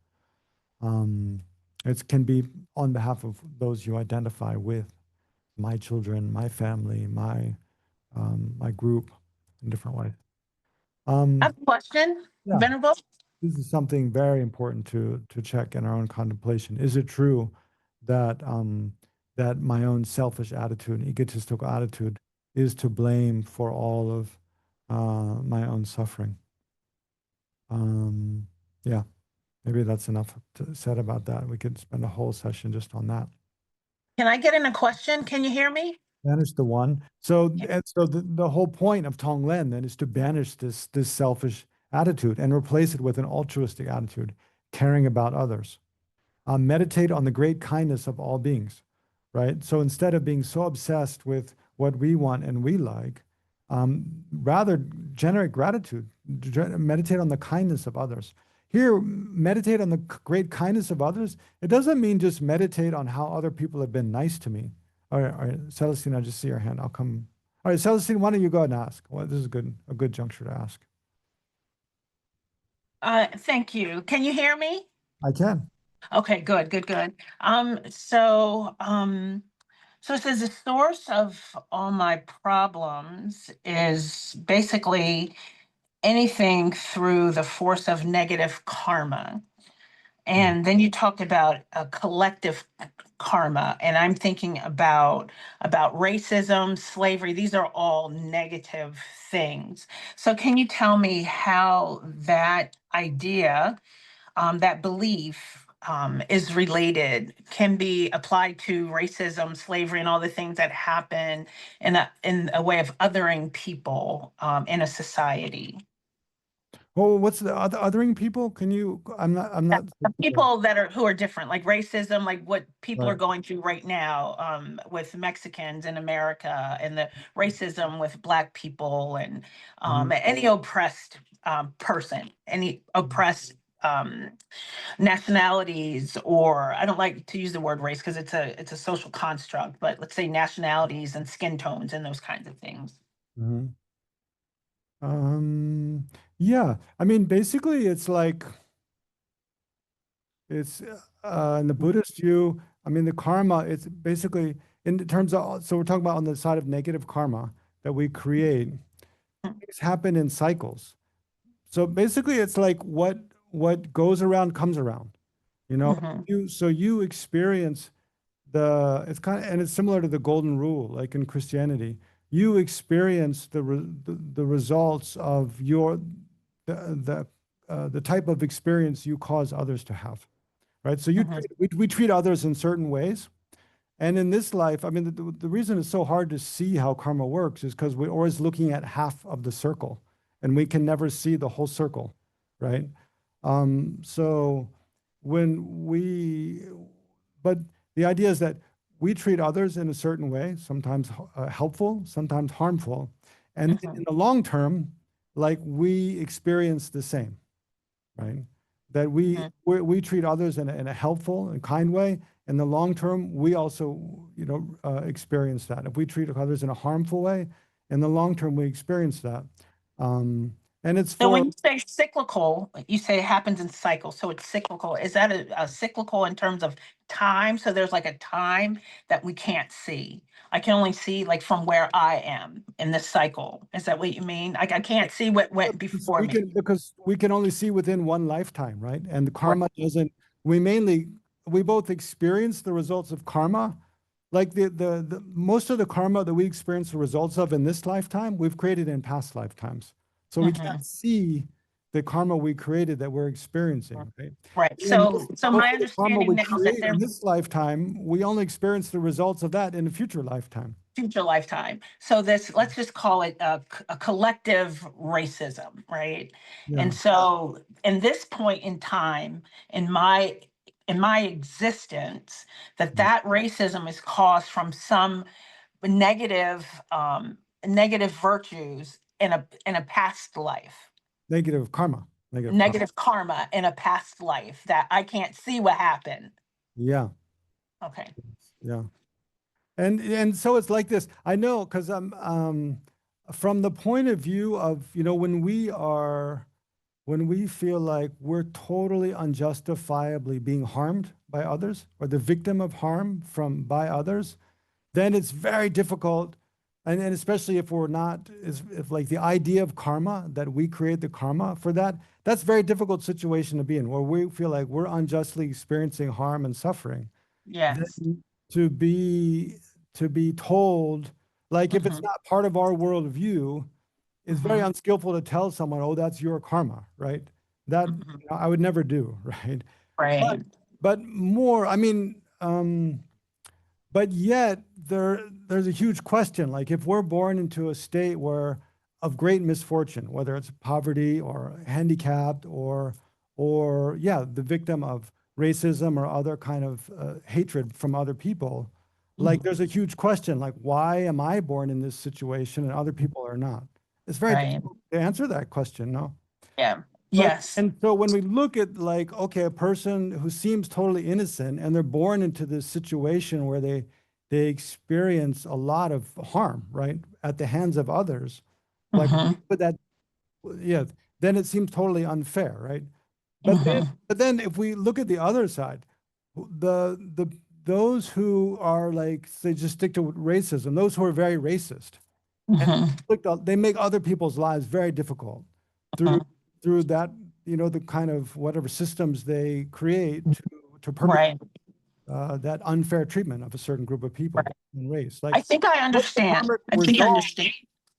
It can be on behalf of those you identify with, my children, my family, my group, in different ways. I have a question, Yeah. Venerable. This is something very important to check in our own contemplation. Is it true that that my own selfish attitude and egotistical attitude is to blame for all of my own suffering? Yeah, maybe that's enough said about that. We could spend a whole session just on that. Can I get in a question? Can you hear me? Banish the one. So the whole point of Tonglen then is to banish this selfish attitude and replace it with an altruistic attitude, caring about others. Meditate on the great kindness of all beings, right? So instead of being so obsessed with what we want and we like, rather generate gratitude, meditate on the kindness of others. here, meditate on the great kindness of others. It doesn't mean just meditate on how other people have been nice to me. All right, Celestine, I just see your hand. I'll come. All right, Celestine, why don't you go ahead and ask? Well, this is a good juncture to ask. Thank you. Can you hear me? I can. Okay, good. So it says the source of all my problems is basically anything through the force of negative karma. And then you talked about a collective karma, and I'm thinking about racism, slavery. These are all negative things. So can you tell me how that idea, that belief, is related, can be applied to racism, slavery, and all the things that happen in a way of othering people in a society? Well, what's the othering people? Can you? I'm not. People who are different, like racism, like what people are Right. going through right now, with Mexicans in America, and the racism with Black people, and any oppressed person, any oppressed nationalities, or I don't like to use the word race because it's a social construct, but let's say nationalities and skin tones and those kinds of things. Mhm. Yeah, I mean, basically, it's like it's in the Buddhist view. I mean, the karma. It's basically in terms of. So we're talking about on the side of negative karma that we create. Things happen in cycles. So basically, it's like what goes around comes around. You know, Mhm. you experience it's kind of, and it's similar to the golden rule, like in Christianity. You experience the results of the type of experience you cause others to have, right? So Mhm. we treat others in certain ways. And in this life, I mean, the reason it's so hard to see how karma works is because we're always looking at half of the circle and we can never see the whole circle, right? So when we, but the idea is that we treat others in a certain way, sometimes helpful, sometimes harmful. And Mhm. in the long term, like we experience the same, right? That Mhm. we treat others in a helpful and kind way. In the long term, we also, experience that. If we treat others in a harmful way, in the long term, we experience that. And it's So for when you say cyclical, you say it happens in cycles, so it's cyclical. Is that a cyclical in terms of time? So there's like a time that we can't see. I can only see like from where I am in this cycle. Is that what you mean? Like I can't see what went before me. because we can only see within one lifetime, right? And the Right. karma doesn't. We both experience the results of karma. Like the most of the karma that we experience the results of in this lifetime, we've created in past lifetimes. So we can't see the karma we created that we're experiencing, right? Right. And then So most my of the karma understanding we now is that create in there's this lifetime, we only experience the results of that in a future lifetime. future lifetime. So let's just call it a collective racism, right? Yeah, And so in this point in time, in my existence, that racism is caused from some negative negative virtues in a past life, negative karma, negative karma. negative karma in a past life that I can't see what happened. Yeah, Okay. yeah. And so it's like this. I know because I'm from the point of view of, when we feel like we're totally unjustifiably being harmed by others or the victim of harm by others, then it's very difficult. And especially if we're not, if like the idea of karma, that we create the karma for that, that's a very difficult situation to be in, where we feel like we're unjustly experiencing harm and suffering. Yes. Then to be told, like if it's Mhm. not part of our worldview, it's very Mhm. unskillful to tell someone, oh, that's your karma, right? That Mhm. I would never do, right? But Right. but more, I mean, but yet there's a huge question. Like if we're born into a state where of great misfortune, whether it's poverty or handicapped or yeah, the victim of racism or other kind of hatred from other people, like there's a huge question, like why am I born in this situation and other people are not? It's very Right. difficult to answer that question, no? Yeah. Yes. And so when we look at like, okay, a person who seems totally innocent and they're born into this situation where they experience a lot of harm, right, at the hands of others, like, Mhm. but that, yeah, then it seems totally unfair, right? Mhm. But then if we look at the other side, the those who are like, say, just stick to racism, those who are very racist, Mhm. they make other people's lives very difficult through Mhm. through that, the kind of whatever systems they create to perpetrate Right. that unfair treatment of a certain group of people Right. in race. I Like, think I what's the understand. karmic I think I result? understand.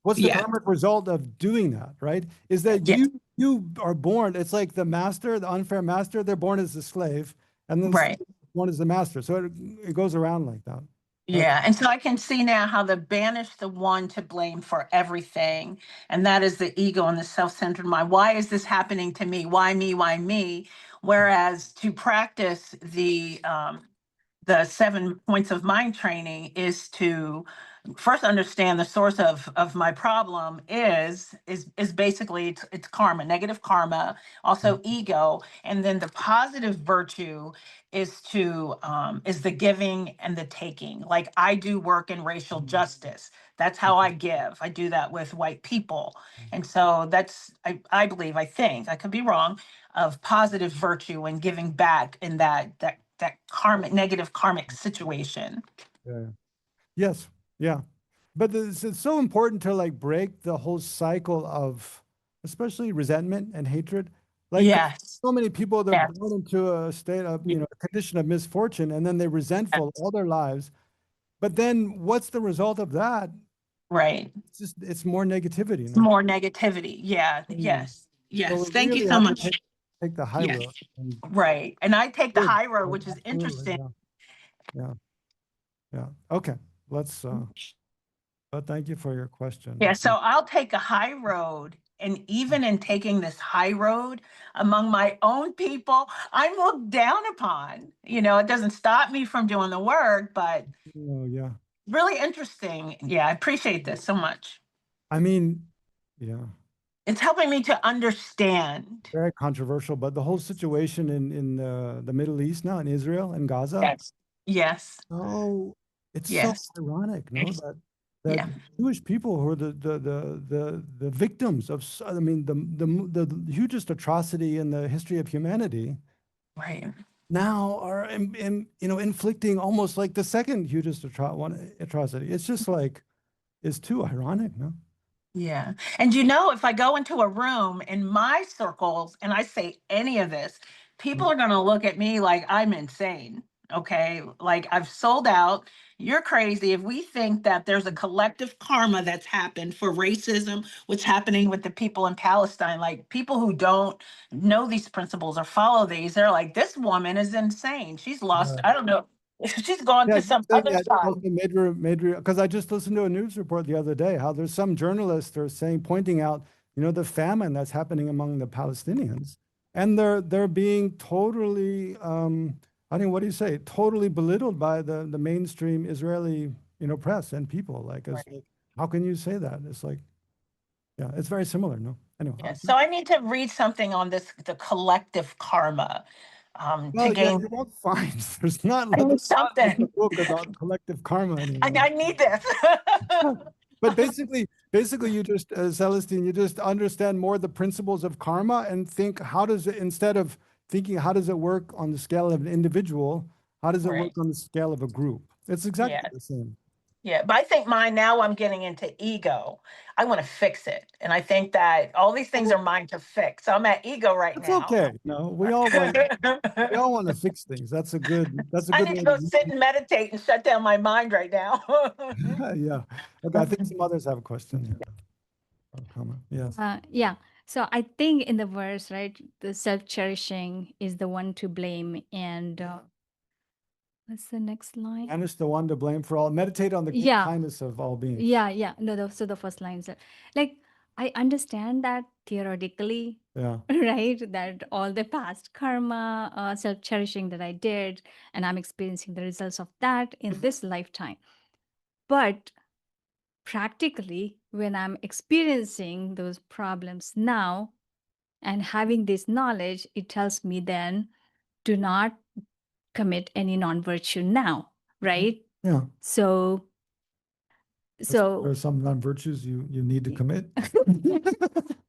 What's the Yeah. karmic result of doing that? Right? Is that Yeah. you are born? It's like the master, the unfair master. They're born as a slave, and then the Right. slave is born as the master. So it goes around like that. Yeah. And so I can see now how the banish the one to blame for everything. And that is the ego and the self-centered mind. Why is this happening to me? Why me? Why me? Whereas to practice the 7 points of mind training is to first understand the source of my problem is basically it's karma, negative karma, also ego, and then the positive virtue is the giving and the taking. Like I do work in racial justice. That's how I give. I do that with white people. And so that's I believe, I think, I could be wrong, of positive virtue and giving back in that karmic, negative karmic situation. Yeah. Yes. Yeah. But it's so important to like break the whole cycle of, especially resentment and hatred. Like 'cause Yes. so many people, they're Yes. born into a state of, a condition of misfortune, and then they're resentful all their lives. But then what's the result of that? Right. It's more negativity, More negativity. Yeah. Mm. Yes. So Yes. we Thank you really so have to much. take the high Yes. road. And Right. And I take the good. high road, Like, which is absolutely. interesting. Yeah. Yeah. Okay. Let's, but thank you for your question. Yeah. So I'll take a high road. And even in taking this high road among my own people, I'm looked down upon. It doesn't stop me from doing the work, but Oh, yeah. really interesting. Yeah, I appreciate this so much. I mean, yeah. It's helping me to understand. Very controversial, but the whole situation in the Middle East now, in Israel and Gaza, Yes. Yes. oh, it's so Yes. ironic, no, Yes. that Yeah. Jewish people who are the victims of, I mean, the hugest atrocity in the history of humanity, Right. now are inflicting almost like the second hugest atrocity. It's just like, it's too ironic, no? Yeah. And if I go into a room in my circles and I say any of this, people are going to look at me like I'm insane. Okay. Like I've sold out. You're crazy. If we think that there's a collective karma that's happened for racism, what's happening with the people in Palestine, like people who don't know these principles or follow these, they're like, this woman is insane. She's lost. I don't know. She's gone Yeah, to some saying other that side. also made because I just listened to a news report the other day how there's some journalists that are pointing out, the famine that's happening among the Palestinians, and they're being totally, I think, what do you say, totally belittled by the mainstream Israeli, press and people. Like, it's Right. like, how can you say that? It's like, yeah, it's very similar. No, anyway. Yeah, so I need to read something on the collective karma to Well, yeah, gain you won't find there's not I need there's not like a something. book about collective karma anymore. I need this. But basically, you just, Celestine, you just understand more the principles of karma and think, how does it, instead of thinking, how does it work on the scale of an individual, how does it work Right. on the scale of a group? It's Yeah. exactly the same. Yeah. But I think mine now I'm getting into ego. I want to fix it. And I think that all these things are mine to fix. So I'm at ego right It's now. okay. No, we all want to fix things. That's a good I need way to to go sit and meditate and shut down my mind right now. yeah. Okay, I think some others have a question. Yeah. Or comment. Yes. Yeah. So I think in the verse, right, the self-cherishing is the one to blame. And what's the next line? And it's the one to blame for all. Meditate on the Yeah. kindness of all beings. Yeah. No, so the first line is like, I understand that theoretically, Yeah. right, that all the past karma, self-cherishing that I did, and I'm experiencing the results of that in this lifetime. But practically, when I'm experiencing those problems now, And having this knowledge, it tells me then, do not commit any non-virtue now, right? Yeah. So There are some non-virtues you need to commit.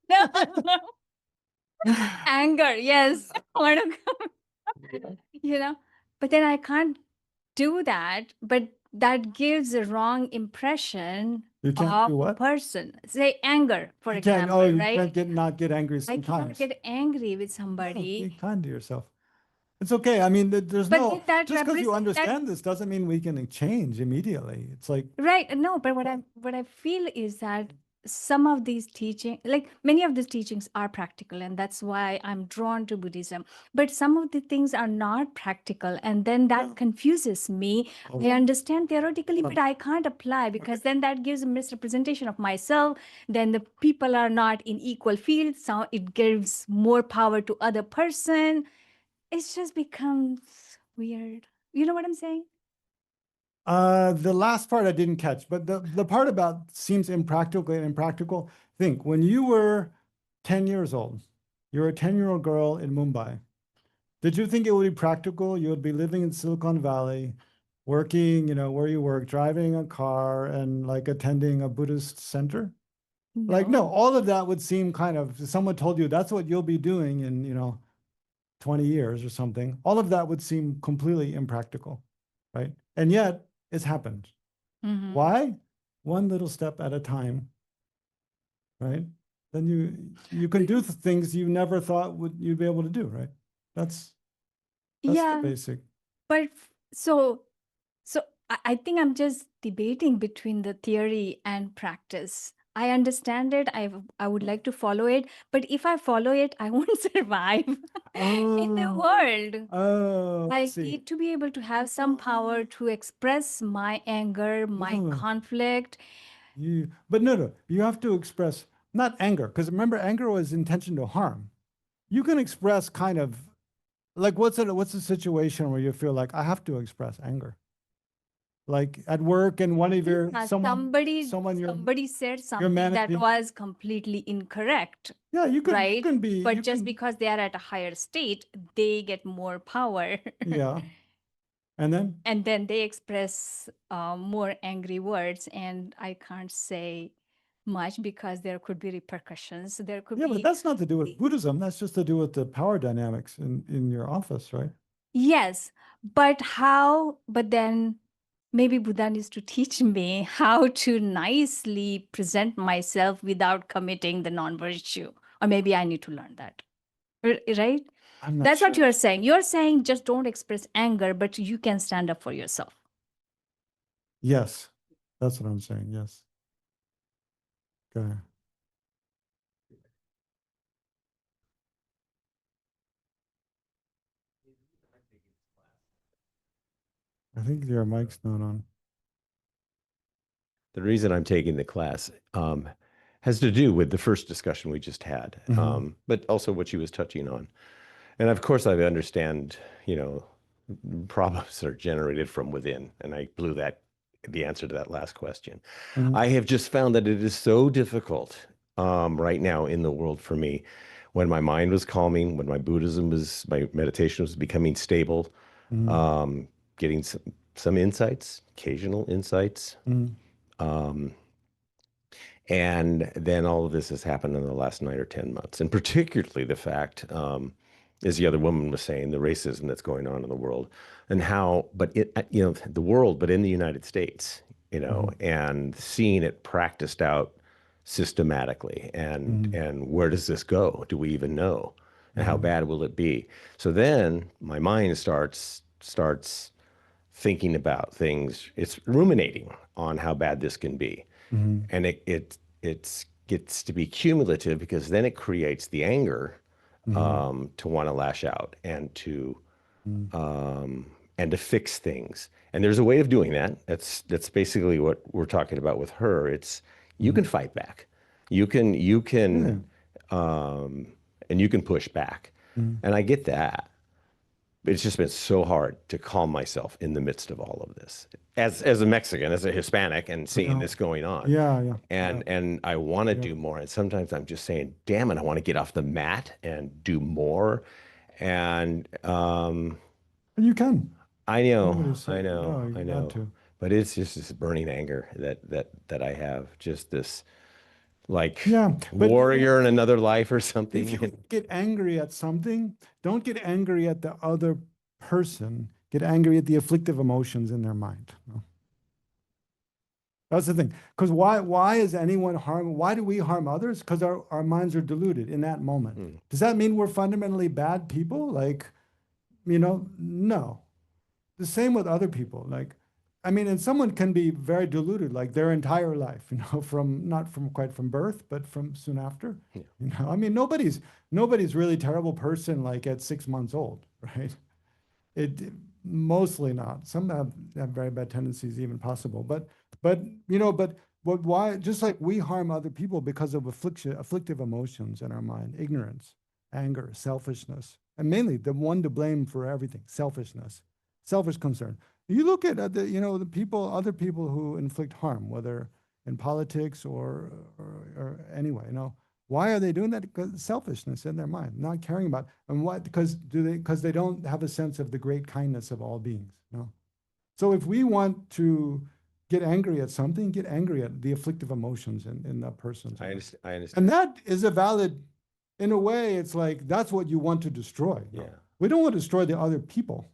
no, anger, yes. But then I can't do that, but that gives a wrong impression You can't of do a what? person. Say anger, for You can't. example, Oh, you right? can't not get angry I sometimes. cannot get angry with No, somebody. be kind to yourself. It's okay. I mean, there's But no, then that just because you represent that- understand this doesn't mean we can change immediately. It's like, Right. No, but what I feel is that some of these teaching, like many of these teachings are practical, and that's why I'm drawn to Buddhism. But some of the things are not practical, and then that Yeah. confuses me. Oh. I understand theoretically, Hold but I can't apply because then that gives a misrepresentation of myself. Then the people are not in equal fields, so it gives more power to other person. It just becomes weird. You know what I'm saying? The last part I didn't catch, but the part about seems impractical. Think when you were 10 years old, you're a 10-year-old girl in Mumbai. Did you think it would be practical? You would be living in Silicon Valley, working, where you work, driving a car and like attending a Buddhist center? Like, no, all of that would seem kind of, if someone told you that's what you'll be doing in, 20 years or something, all of that would seem completely impractical, right? And yet it's happened. Mhm. Why? One little step at a time, right? Then you can do things you never thought you'd be able to do, right? That's Yeah. the basic. But so I think I'm just debating between the theory and practice. I understand it. I would like to follow it, but if I follow it, I won't survive in the Oh, world. oh, I see. need to be able to have some power to express my anger, my No. conflict. But no, you have to express not anger, because remember, anger was intention to harm. You can express kind of like what's a situation where you feel like I have to express anger, like at work and one of your Somebody somebody said something that managing- was completely incorrect. Yeah, you right? can be, But you just can- because they are at a higher state, they get more power. yeah, and then And then they express more angry words, and I can't say much because there could be repercussions. There could yeah, be but that's not to do with Buddhism. That's just to do with the power dynamics in your office, right? yes, but how? But then maybe Buddha needs to teach me how to nicely present myself without committing the non-virtue, or maybe I need to learn that. Right? I'm not That's what sure. you're saying. You're saying just don't express anger, but you can stand up for yourself. Yes, that's what I'm saying. Yes. Okay. I think your mic's not on. The reason I'm taking the class has to do with the first discussion we just had, but also what she was touching on. And of course, I understand, problems are generated from within. And I blew the answer to that last question. I have just found that it is so difficult right now in the world for me. When my mind was calming, when my meditation was becoming stable, getting some insights, occasional insights. And then all of this has happened in the last 9 or 10 months. And particularly the fact, as the other woman was saying, the racism that's going on in the world and how, the world, but in the United States, and seeing it practiced out systematically and where does this go? Do we even know? And how bad will it be? So then my mind starts thinking about things. It's ruminating on how bad this can be. And it gets to be cumulative because then it creates the anger to want to lash out and to fix things. And there's a way of doing that. That's basically what we're talking about with her. It's you can fight back, you can and you can push back, and I get that. it's just been so hard to calm myself in the midst of all of this. As a Mexican, as a Hispanic, and seeing this going on. Yeah. And I want to do more. And sometimes I'm just saying, damn it, I want to get off the mat and do more. And And you can. I know, Nobody's saying, no, I you know. got to. But it's just this burning anger that I have, just this like But warrior in another life or something. If you get angry at something, don't get angry at the other person. Get angry at the afflictive emotions in their mind. No? That's the thing. Because why is anyone harm? Why do we harm others? Because our minds are deluded in that moment. Does that mean we're fundamentally bad people? Like, no. The same with other people. Like, I mean, and someone can be very deluded, like their entire life, from not from quite from birth, but from soon after. Yeah. I mean, nobody's really terrible person like at 6 months old, right? It mostly not. Some have very bad tendencies, even possible. But why? Just like we harm other people because of afflictive emotions in our mind, ignorance, anger, selfishness, and mainly the one to blame for everything, selfishness, selfish concern. You look at the people, other people who inflict harm, whether in politics or anyway, why are they doing that? Because selfishness in their mind, not caring about, and what? Because they don't have a sense of the great kindness of all beings. So if we want to get angry at something, get angry at the afflictive emotions in that person's life. I understand. And that is a valid, in a way, it's like that's what you want to destroy. Yeah. We don't want to destroy the other people.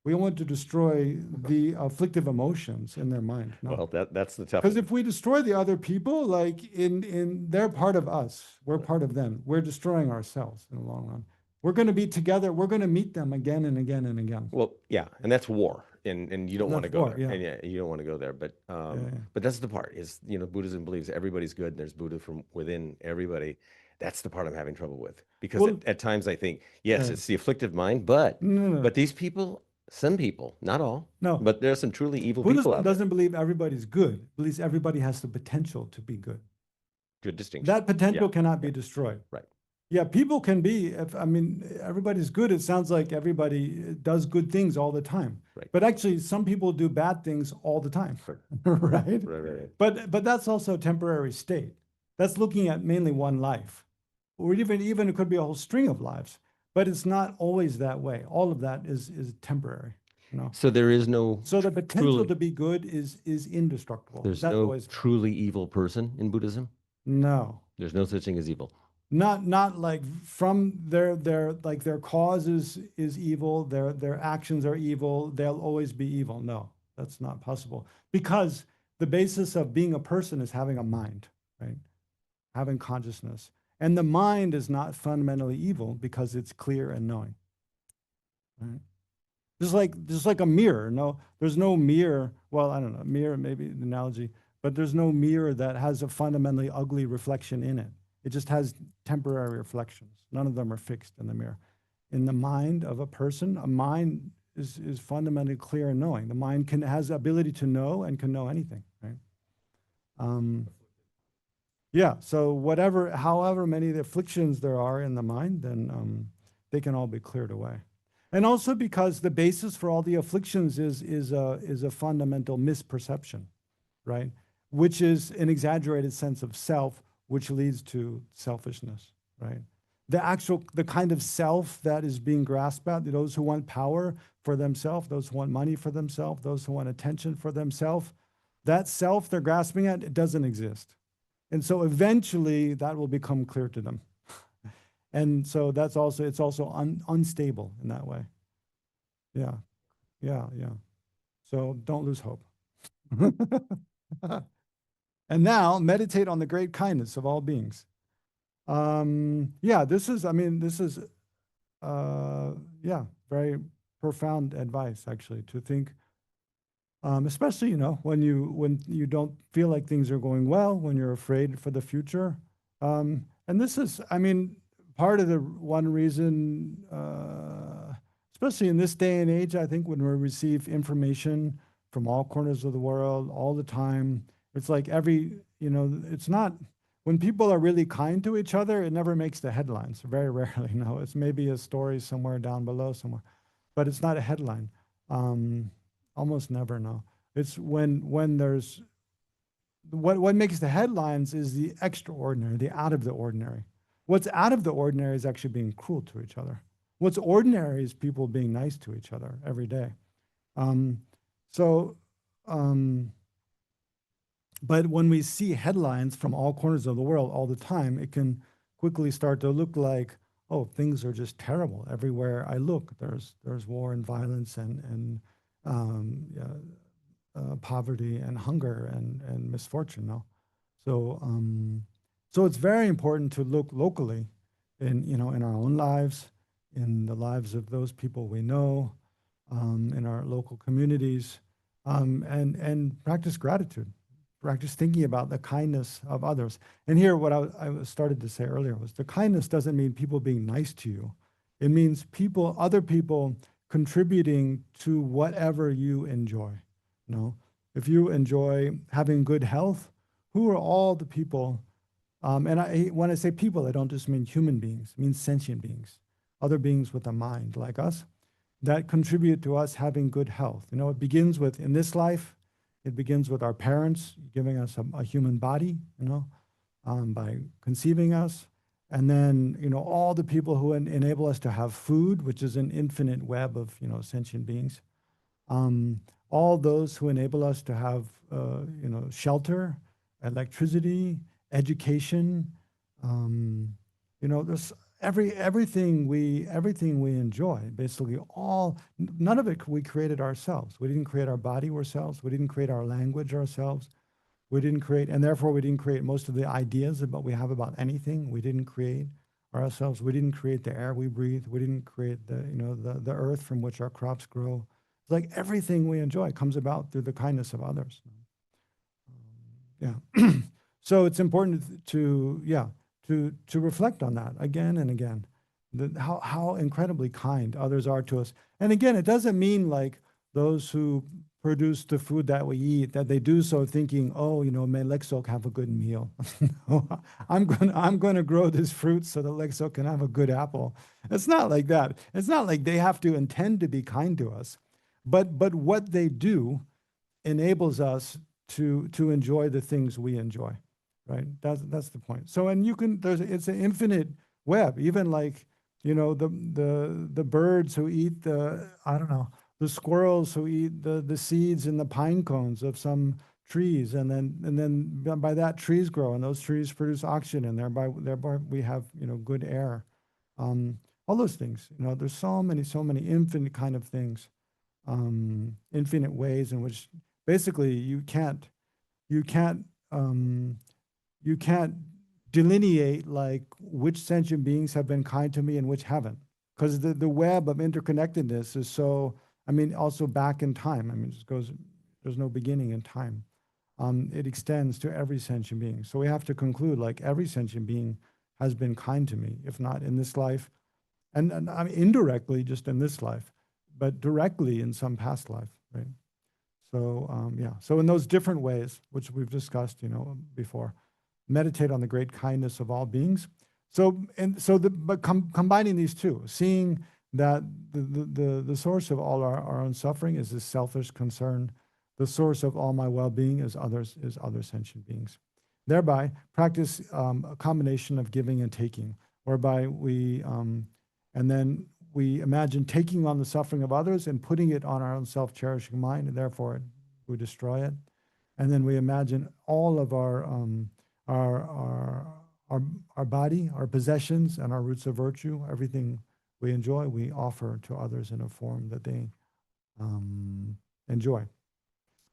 We want to destroy the afflictive emotions in their mind. Well, that's the tough. Because if we destroy the other people, like they're part of us, we're part of them. We're destroying ourselves in the long run. We're going to be together. We're going to meet them again and again and again. Well, yeah, and that's war, and you don't want to go there, yeah. and you don't want to go there. But but that's the part is Buddhism believes everybody's good. And there's Buddha from within everybody. That's the part I'm having trouble with because at times I think yes, it's the afflictive mind, but these people. Some people, not all, but there are some truly evil people out there. Buddhism doesn't believe everybody's good. It believes everybody has the potential to be good. Good distinction. That potential cannot be destroyed. Right. Yeah, people can be, everybody's good. It sounds like everybody does good things all the time. Right. But actually, some people do bad things all the time. Right? Right. But that's also a temporary state. That's looking at mainly one life. Or even it could be a whole string of lives. But it's not always that way. All of that is temporary. So there is no. So the potential to be good is indestructible. There's no truly evil person in Buddhism. No. There's no such thing as evil. Not like from their cause is evil. Their actions are evil. They'll always be evil. No, that's not possible. Because the basis of being a person is having a mind, right? Having consciousness. And the mind is not fundamentally evil because it's clear and knowing. Right? Just like a mirror. No, there's no mirror. Well, I don't know, mirror maybe the analogy, but there's no mirror that has a fundamentally ugly reflection in it. It just has temporary reflections. None of them are fixed in the mirror. In the mind of a person, a mind is fundamentally clear and knowing. The mind has the ability to know and can know anything, right? Yeah, so however many of the afflictions there are in the mind, then they can all be cleared away. And also because the basis for all the afflictions is a fundamental misperception, right? Which is an exaggerated sense of self, which leads to selfishness, right? The kind of self that is being grasped at, those who want power for themselves, those who want money for themselves, those who want attention for themselves, that self they're grasping at, it doesn't exist. And so eventually that will become clear to them. And so it's also unstable in that way. Yeah. So don't lose hope. And now meditate on the great kindness of all beings. This is very profound advice actually, to think, especially, when you don't feel like things are going well, when you're afraid for the future. And this is, part of the one reason, especially in this day and age, I think when we receive information from all corners of the world all the time, it's like it's not, when people are really kind to each other, it never makes the headlines, very rarely. It's maybe a story somewhere down below somewhere. but it's not a headline. Almost never, no. It's when there's, what makes the headlines is the extraordinary, the out of the ordinary. What's out of the ordinary is actually being cruel to each other. What's ordinary is people being nice to each other every day. So, but when we see headlines from all corners of the world all the time, it can quickly start to look like, oh, things are just terrible. Everywhere I look, there's war and violence and poverty and hunger and misfortune. No, so so it's very important to look locally, in our own lives, in the lives of those people we know, in our local communities, and practice gratitude. Practice thinking about the kindness of others. And here, what I started to say earlier was the kindness doesn't mean people being nice to you. It means other people contributing to whatever you enjoy. If you enjoy having good health, who are all the people? And when I say people, I don't just mean human beings. It means sentient beings, other beings with a mind like us, that contribute to us having good health. It begins with, in this life, it begins with our parents giving us a human body, by conceiving us. And then, all the people who enable us to have food, which is an infinite web of, sentient beings. All those who enable us to have, shelter, electricity, education. There's everything we enjoy, basically none of it we created ourselves. We didn't create our body ourselves. We didn't create our language ourselves. We didn't create, and therefore we didn't create most of the ideas about we have about anything. We didn't create ourselves. We didn't create the air we breathe. We didn't create the earth from which our crops grow. It's like everything we enjoy comes about through the kindness of others. Yeah. So it's important to reflect on that again and again, how incredibly kind others are to us. And again, it doesn't mean like those who produce the food that we eat, that they do so thinking, oh, may Legtsok have a good meal. No, I'm going to grow this fruit so that Legtsok can have a good apple. It's not like that. It's not like they have to intend to be kind to us, but what they do enables us to enjoy the things we enjoy. Right, that's the point. So, and it's an infinite web. Even like, the birds who eat the squirrels who eat the seeds in the pine cones of some trees, and then by that trees grow, and those trees produce oxygen, and thereby we have good air. All those things. There's so many infinite kind of things, infinite ways in which basically you can't delineate like which sentient beings have been kind to me and which haven't, because the web of interconnectedness is so, also back in time. It just goes, there's no beginning in time. It extends to every sentient being. So we have to conclude like every sentient being has been kind to me, if not in this life, and indirectly just in this life, but directly in some past life, right? So so in those different ways, which we've discussed, before, meditate on the great kindness of all beings. But combining these two, seeing that the source of all our own suffering is this selfish concern. The source of all my well-being is other sentient beings. Thereby, practice a combination of giving and taking, whereby we imagine taking on the suffering of others and putting it on our own self-cherishing mind, and therefore we destroy it. And then we imagine all of our body, our possessions, and our roots of virtue, everything we enjoy, we offer to others in a form that they enjoy.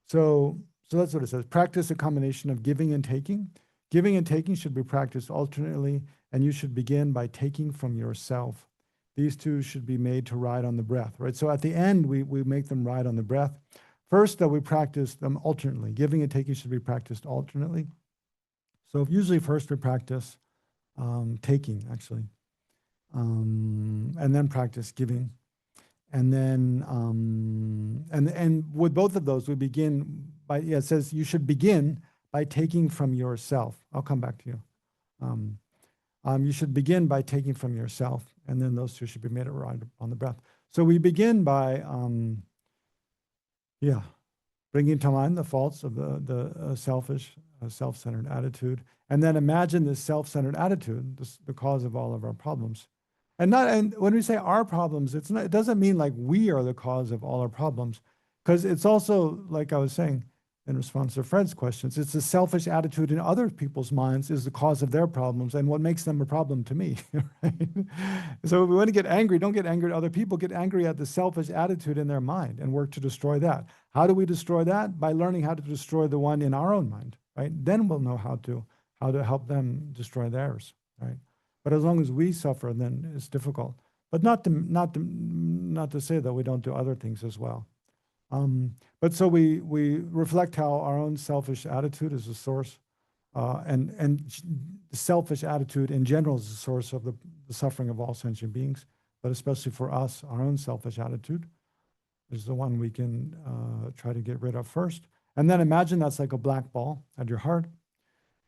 So that's what it says. Practice a combination of giving and taking. Giving and taking should be practiced alternately, and you should begin by taking from yourself. These two should be made to ride on the breath, right? So at the end, we make them ride on the breath. First, we practice them alternately. Giving and taking should be practiced alternately. So usually first we practice taking, actually, and then practice giving. And then, and with both of those, we begin by, it says you should begin by taking from yourself. I'll come back to you. You should begin by taking from yourself, and then those two should be made to ride on the breath. So we begin by, bringing to mind the faults of the selfish, self-centered attitude, and then imagine this self-centered attitude, the cause of all of our problems. And when we say our problems, it doesn't mean like we are the cause of all our problems, because it's also, like I was saying in response to Fred's questions, it's the selfish attitude in other people's minds is the cause of their problems and what makes them a problem to me. Right? So if we want to get angry, don't get angry at other people, get angry at the selfish attitude in their mind and work to destroy that. How do we destroy that? By learning how to destroy the one in our own mind, right? Then we'll know how to help them destroy theirs, right? But as long as we suffer, then it's difficult. But not to say that we don't do other things as well. But so we reflect how our own selfish attitude is the source, and selfish attitude in general is the source of the suffering of all sentient beings. But especially for us, our own selfish attitude is the one we can try to get rid of first. And then imagine that's like a black ball at your heart.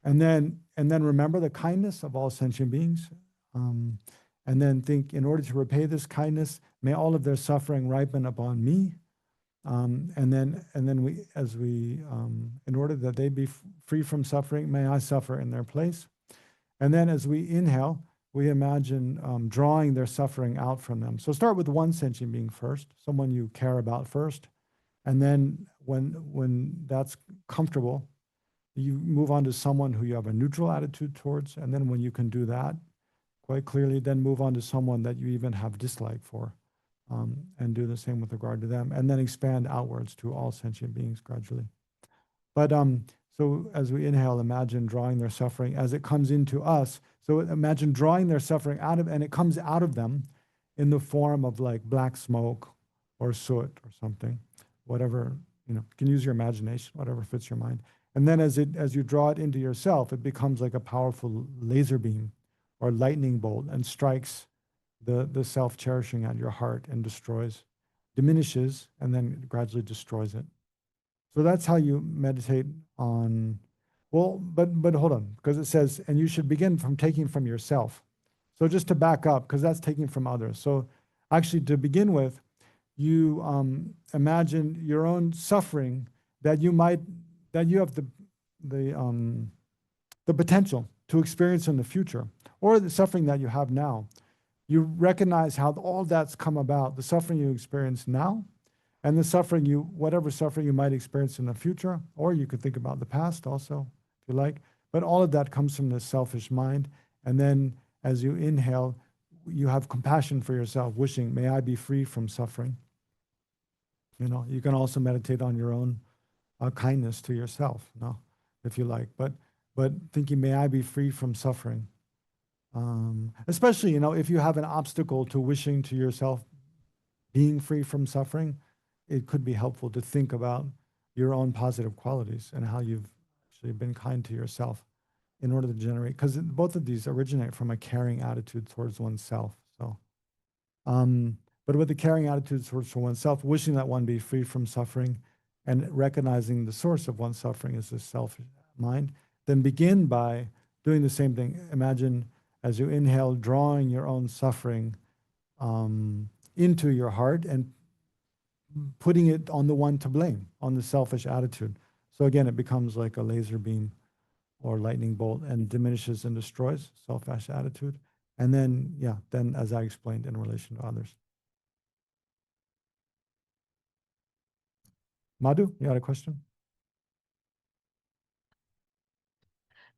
And then remember the kindness of all sentient beings. And then think, in order to repay this kindness, may all of their suffering ripen upon me. And then we, in order that they be free from suffering, may I suffer in their place. And then as we inhale, we imagine drawing their suffering out from them. So start with one sentient being first, someone you care about first. And then when that's comfortable, you move on to someone who you have a neutral attitude towards. And then when you can do that quite clearly, then move on to someone that you even have dislike for, and do the same with regard to them. And then expand outwards to all sentient beings gradually. But so as we inhale, imagine drawing their suffering as it comes into us. So imagine drawing their suffering out of, and it comes out of them in the form of like black smoke or soot or something, whatever, you can use your imagination, whatever fits your mind. And then as you draw it into yourself, it becomes like a powerful laser beam or lightning bolt and strikes the self-cherishing at your heart and diminishes, and then gradually destroys it. So that's how you meditate on, but hold on, because it says, and you should begin from taking from yourself. So just to back up, because that's taking from others. So actually to begin with, you imagine your own suffering that you have the potential to experience in the future, or the suffering that you have now. You recognize how all that's come about, the suffering you experience now, and the suffering whatever suffering you might experience in the future, or you could think about the past also, if you like. But all of that comes from the selfish mind. And then as you inhale, you have compassion for yourself, wishing, may I be free from suffering. You can also meditate on your own kindness to yourself, if you like. But thinking, may I be free from suffering. Especially, if you have an obstacle to wishing to yourself being free from suffering, it could be helpful to think about your own positive qualities and how you've actually been kind to yourself in order to generate, because both of these originate from a caring attitude towards oneself. So, but with the caring attitude towards oneself, wishing that one be free from suffering and recognizing the source of one's suffering is the self mind, then begin by doing the same thing. Imagine as you inhale, drawing your own suffering into your heart and putting it on the one to blame, on the selfish attitude. So again, it becomes like a laser beam or lightning bolt and diminishes and destroys selfish attitude. And then, then as I explained, in relation to others. Madhu, you had a question?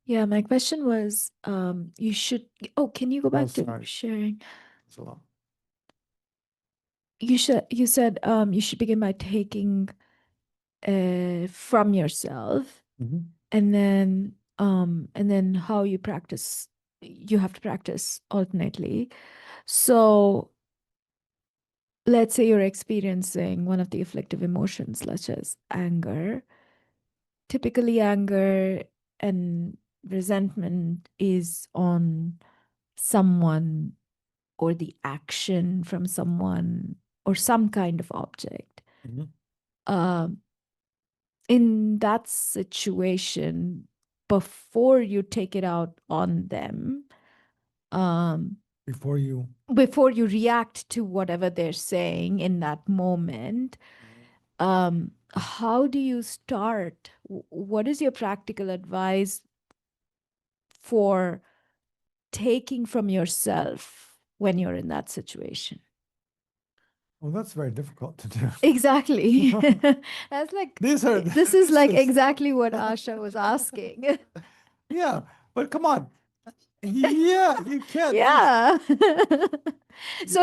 Yeah, my question was, you should, can you go back to sorry. sharing? It's a lot. You said you should begin by taking from yourself, and then how you practice. You have to practice alternately. So let's say you're experiencing one of the afflictive emotions, such as anger. Typically, anger and resentment is on someone or the action from someone or some kind of object. In that situation, before you take it out on them, before you react to whatever they're saying in that moment, how do you start? What is your practical advice for taking from yourself when you're in that situation? well, that's very difficult to do. Exactly. That's like, These are this is like exactly what Asha was asking. yeah, but come on. Yeah, you can't. Yeah. So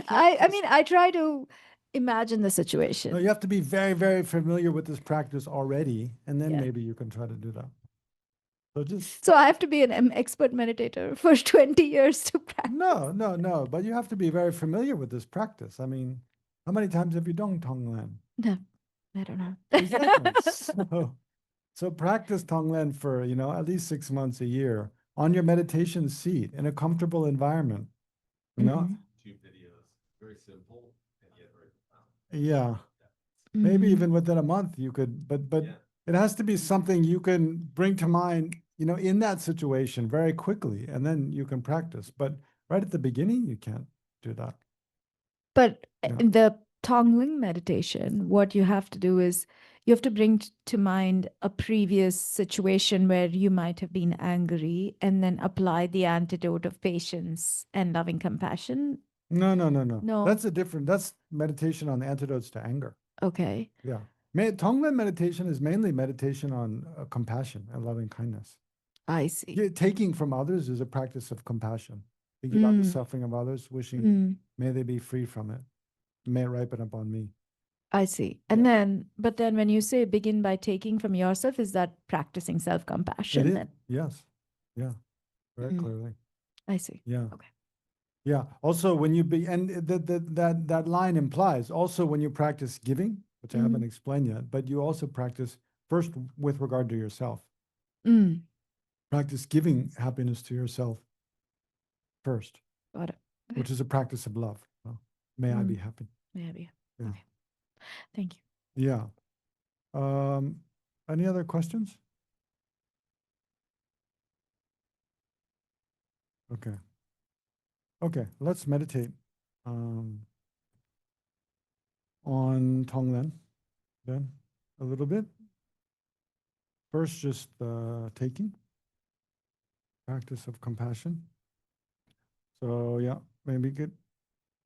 I just- mean, I try to imagine the No, situation. you have to be very, very familiar with this practice already, and then Yeah. maybe you can try to do that. So just So I have to be an expert meditator for 20 years to practice. no. But you have to be very familiar with this practice. I mean, how many times have you done Tonglen? No, I don't know. Exactly. So practice Tonglen for, at least 6 months a year on your meditation seat in a comfortable environment. Mhm. 2 videos, very simple and yet very profound. Yeah. Maybe Mhm. even within a month you could, but Yeah. it has to be something you can bring to mind, in that situation very quickly, and then you can practice. But right at the beginning, you can't do that. But Yeah. in the Tongling meditation, what you have to do is you have to bring to mind a previous situation where you might have been angry and then apply the antidote of patience and loving compassion. No. No. That's meditation on antidotes to anger. Okay. Yeah. Tonglen meditation is mainly meditation on compassion and loving kindness. I see. Yeah, taking from others is a practice of compassion. Thinking about the Mm. suffering of others, wishing, Mm. may they be free from it. May it ripen upon me. I see. And but then when you say begin by taking from yourself, is that practicing It self-compassion is. then? Yes. Yeah. Very Mm. clearly. I see. Yeah. Okay. Yeah. Also, when you and that line implies also when you practice giving, which I haven't explained yet, but you also practice first with regard to yourself. Mm. Practice giving happiness to yourself first, Got it. which is a practice of love. Well, may I be happy. Maybe. Yeah. Okay. Thank you. Yeah. Any other questions? Okay. Okay, let's meditate on Tonglen then a little bit. First, just taking, practice of compassion. So yeah, maybe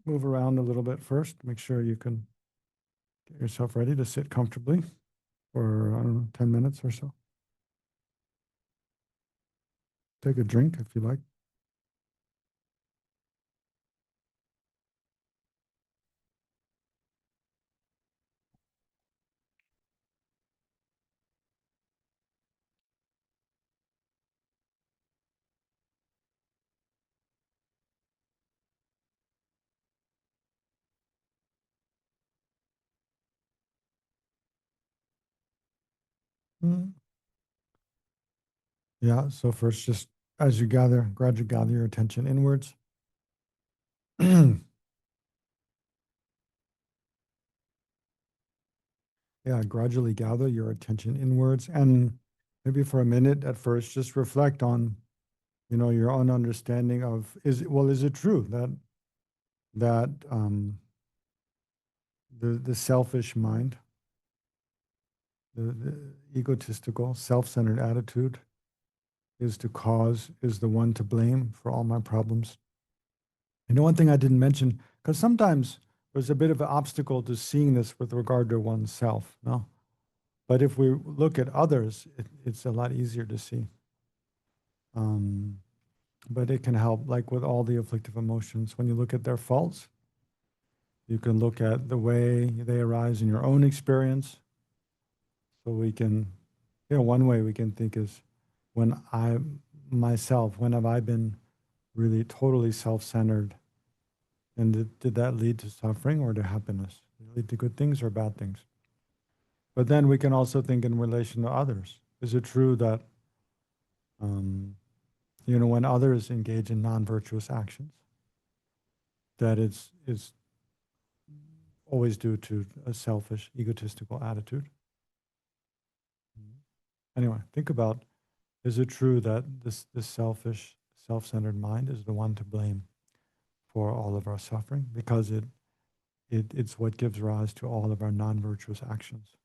move around a little bit first. Make sure you can get yourself ready to sit comfortably for, I don't know, 10 minutes or so. Take a drink if you like. Mm. Yeah, so first, just as you gradually gather your attention inwards. Yeah, gradually gather your attention inwards, and maybe for a minute at first, just reflect on, your own understanding of, is it true that the selfish mind, the egotistical, self-centered attitude is the one to blame for all my problems? One thing I didn't mention, because sometimes there's a bit of an obstacle to seeing this with regard to oneself, no? But if we look at others, it's a lot easier to see. But it can help, like with all the afflictive emotions, when you look at their faults, you can look at the way they arise in your own experience. So we can, one way we can think is, when have I been really totally self-centered? And did that lead to suffering or to happiness? Did it lead to good things or bad things? But then we can also think in relation to others. Is it true that, when others engage in non-virtuous actions, that it's always due to a selfish, egotistical attitude? Anyway, think about, is it true that this selfish, self-centered mind is the one to blame? for all of our suffering, because it's what gives rise to all of our non-virtuous actions.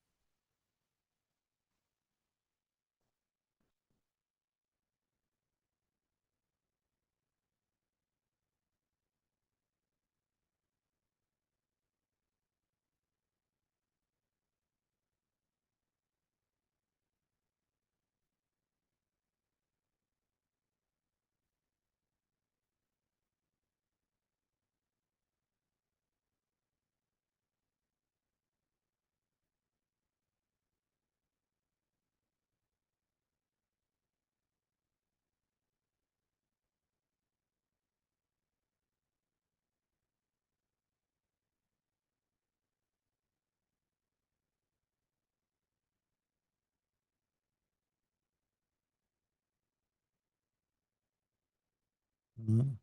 Mhm.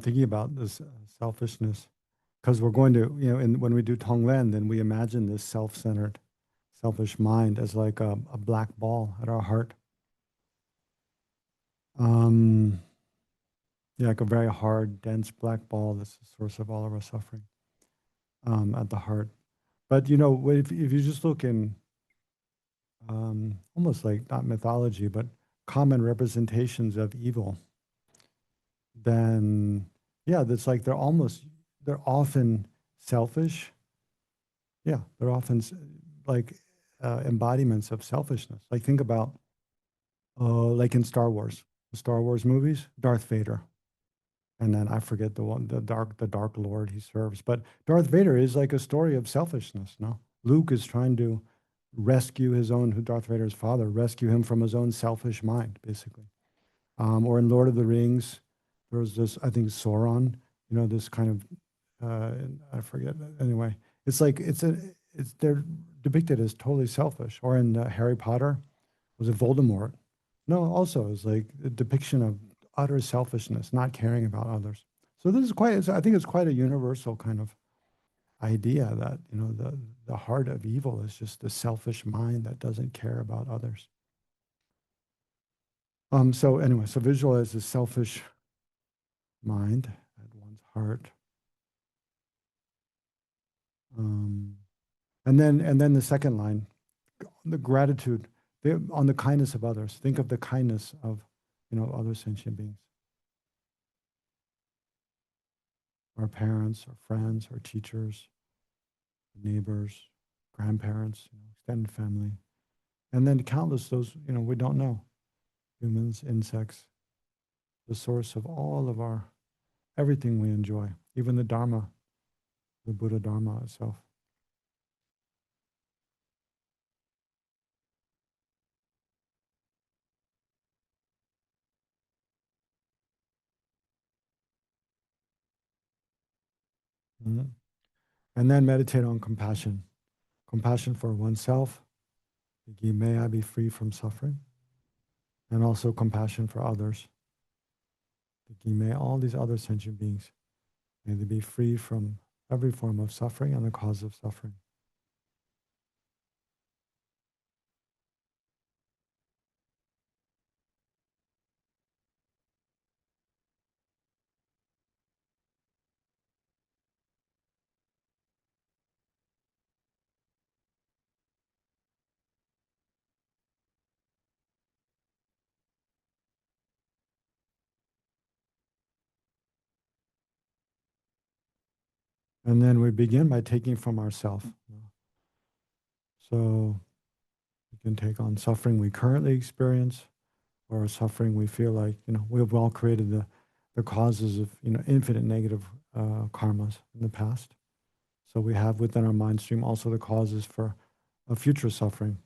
Thinking about this selfishness, because we're going to, and when we do Tonglen, then we imagine this self-centered, selfish mind as like a black ball at our heart. Yeah, like a very hard, dense black ball that's the source of all of our suffering at the heart. But, if you just look in almost like not mythology, but common representations of evil, then, yeah, that's like they're often selfish. Yeah, they're often like embodiments of selfishness. Like think about, like in Star Wars, the Star Wars movies, Darth Vader. And then I forget the one, the Dark Lord he serves. But Darth Vader is like a story of selfishness. No, Luke is trying to rescue who Darth Vader's father, rescue him from his own selfish mind, basically. Or in Lord of the Rings, there was this, I think Sauron. This kind of, I forget. Anyway, it's like they're depicted as totally selfish. Or in Harry Potter, was it Voldemort? No, also it's like a depiction of utter selfishness, not caring about others. So this is I think it's quite a universal kind of idea that, the heart of evil is just the selfish mind that doesn't care about others. So anyway, so visualize the selfish mind at one's heart. And then the second line, the gratitude on the kindness of others. Think of the kindness of, other sentient beings. Our parents, our friends, our teachers, neighbors, grandparents, extended family, and then countless those, we don't know, humans, insects, the source of all of everything we enjoy, even the Dharma, the Buddha Dharma itself. Mhm. And then meditate on compassion. Compassion for oneself. May I be free from suffering. And also compassion for others. May all these other sentient beings, may they be free from every form of suffering and the cause of suffering. And then we begin by taking from ourself. So we can take on suffering we currently experience, or suffering we feel like, we've all created the causes of, infinite negative karmas in the past. So we have within our mind stream also the causes for a future suffering.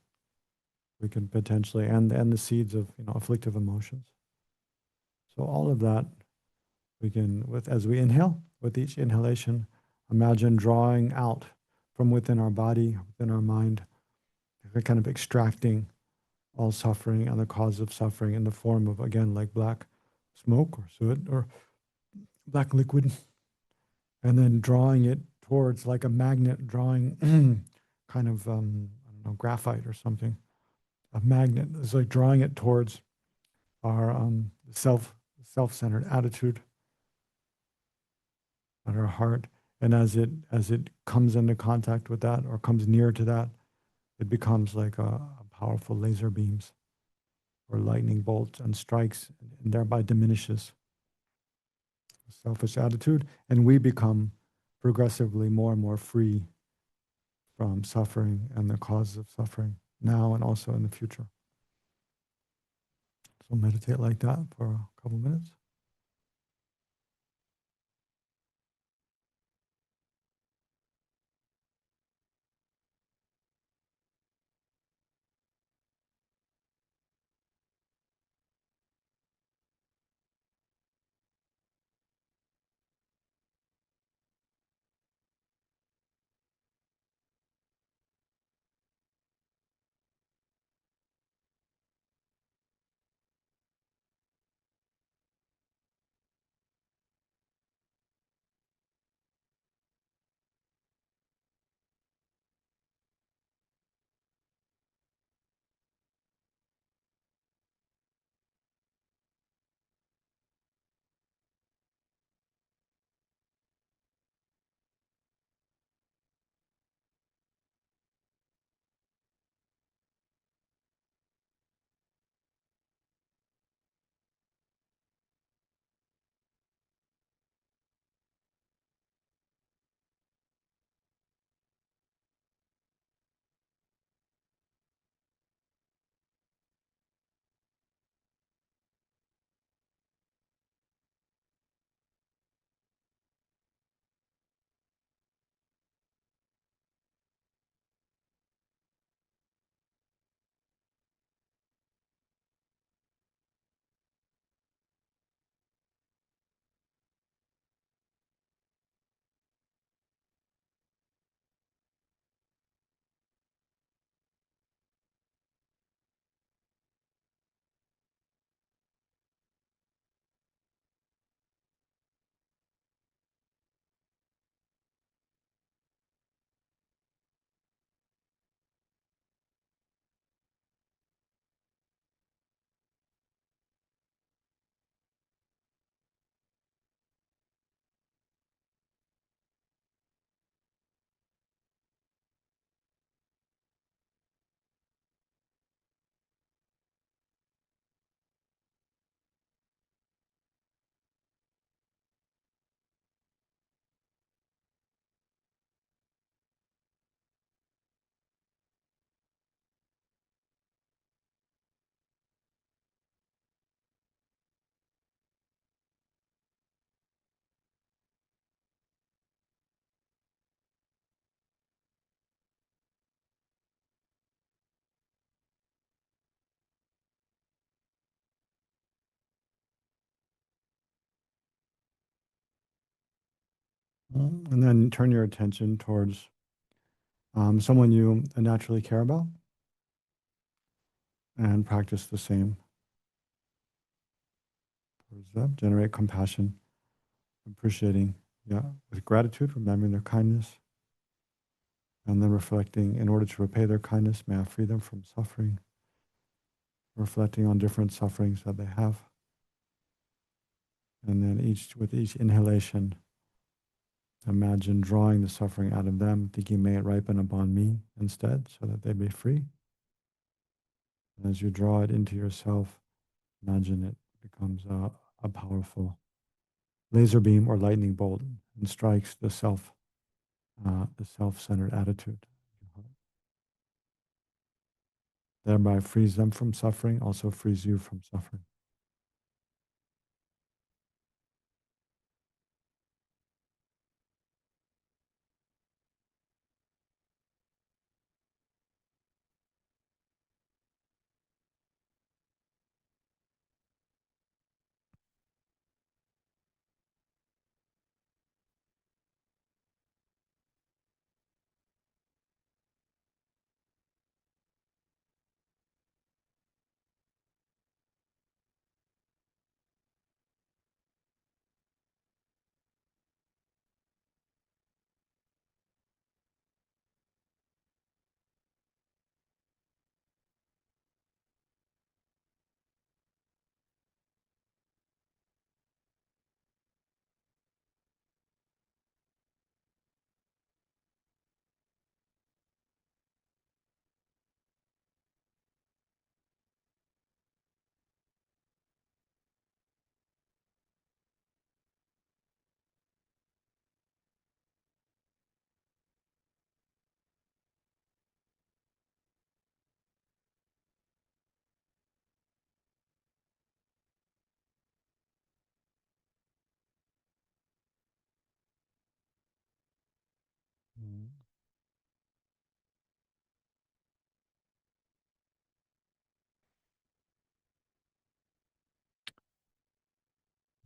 We can potentially, and the seeds of, afflictive emotions. So all of that we can, as we inhale, with each inhalation, imagine drawing out from within our body, within our mind, kind of extracting all suffering and the cause of suffering in the form of, again, like black smoke or soot or black liquid, and then drawing it towards, like a magnet drawing kind of, I don't know, graphite or something. A magnet is like drawing it towards our self-centered attitude. at our heart. And as it comes into contact with that or comes near to that, it becomes like a powerful laser beams or lightning bolt and strikes and thereby diminishes the selfish attitude. And we become progressively more and more free from suffering and the causes of suffering now and also in the future. So meditate like that for a couple minutes. And then turn your attention towards someone you naturally care about and practice the same towards them. Generate compassion, appreciating, with gratitude, remembering their kindness, and then reflecting, in order to repay their kindness, may I free them from suffering, reflecting on different sufferings that they have. And then with each inhalation, imagine drawing the suffering out of them, thinking, may it ripen upon me instead, so that they be free. And as you draw it into yourself, imagine it becomes a powerful laser beam or lightning bolt and strikes the self-centered attitude. Thereby frees them from suffering, also frees you from suffering.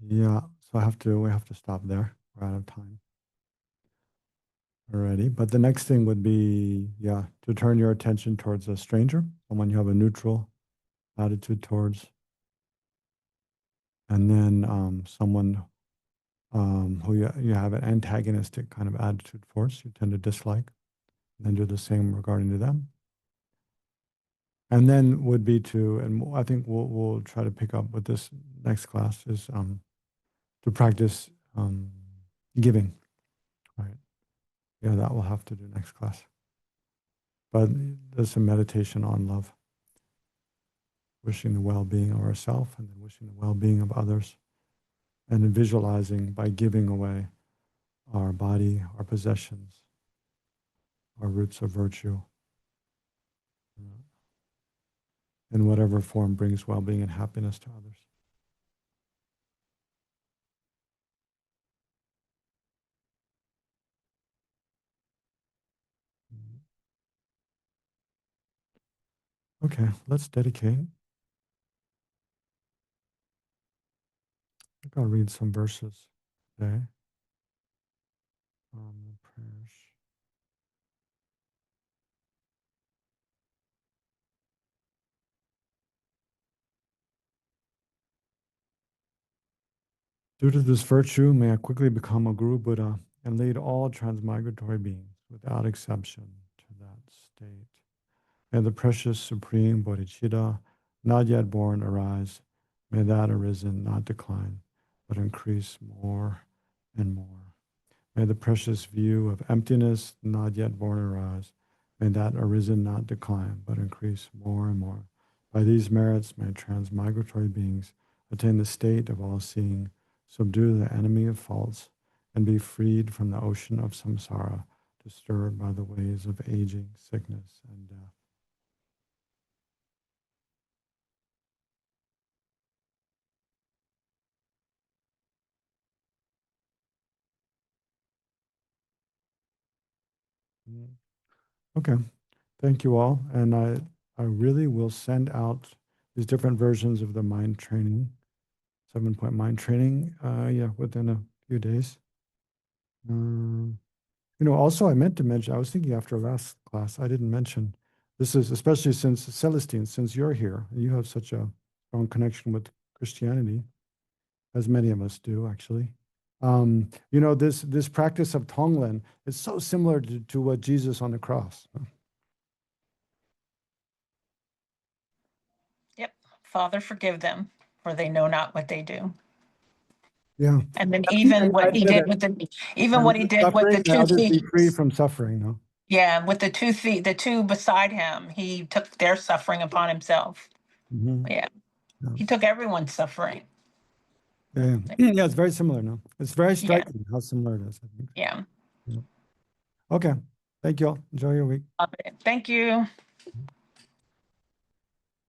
Yeah, so we have to stop there. We're out of time already. But the next thing would be, yeah, to turn your attention towards a stranger, someone you have a neutral attitude towards, and then someone who you have an antagonistic kind of attitude towards, you tend to dislike, and then do the same regarding to them. And then would be to, and I think we'll try to pick up with this next class, is to practice giving, right? Yeah, that we'll have to do next class. But there's some meditation on love, wishing the well-being of ourselves and then wishing the well-being of others, and then visualizing by giving away our body, our possessions, our roots of virtue, in whatever form brings well-being and happiness to others. Okay, let's dedicate. I think I'll read some verses today. The prayers. Due to this virtue, may I quickly become a Guru Buddha and lead all transmigratory beings without exception to that state. May the precious supreme bodhicitta, not yet born, arise. May that arisen not decline, but increase more and more. May the precious view of emptiness, not yet born, arise. May that arisen not decline, but increase more and more. By these merits, may transmigratory beings attain the state of all-seeing, subdue the enemy of faults, and be freed from the ocean of samsara, disturbed by the waves of aging, sickness, and death. Okay, thank you all. And I really will send out these different versions of the mind training, 7-point mind training, within a few days. Also, I meant to mention, I was thinking after last class, I didn't mention, this is especially since Celestine, since you're here, and you have such a strong connection with Christianity, as many of us do, actually. This practice of Tonglen is so similar to what Jesus on the cross. Yep. Father, forgive them, for they know not what they do. Yeah. And then even what he did with the two others be free thieves. from suffering, no? Yeah, with the two beside him, he took their suffering upon himself. Mm-hmm. Yeah. Yeah. He took everyone's suffering. Yeah. Yeah, it's very similar, no? It's very striking how similar it is, I think. Yeah. Okay. Thank you all. Enjoy your week. Thank you.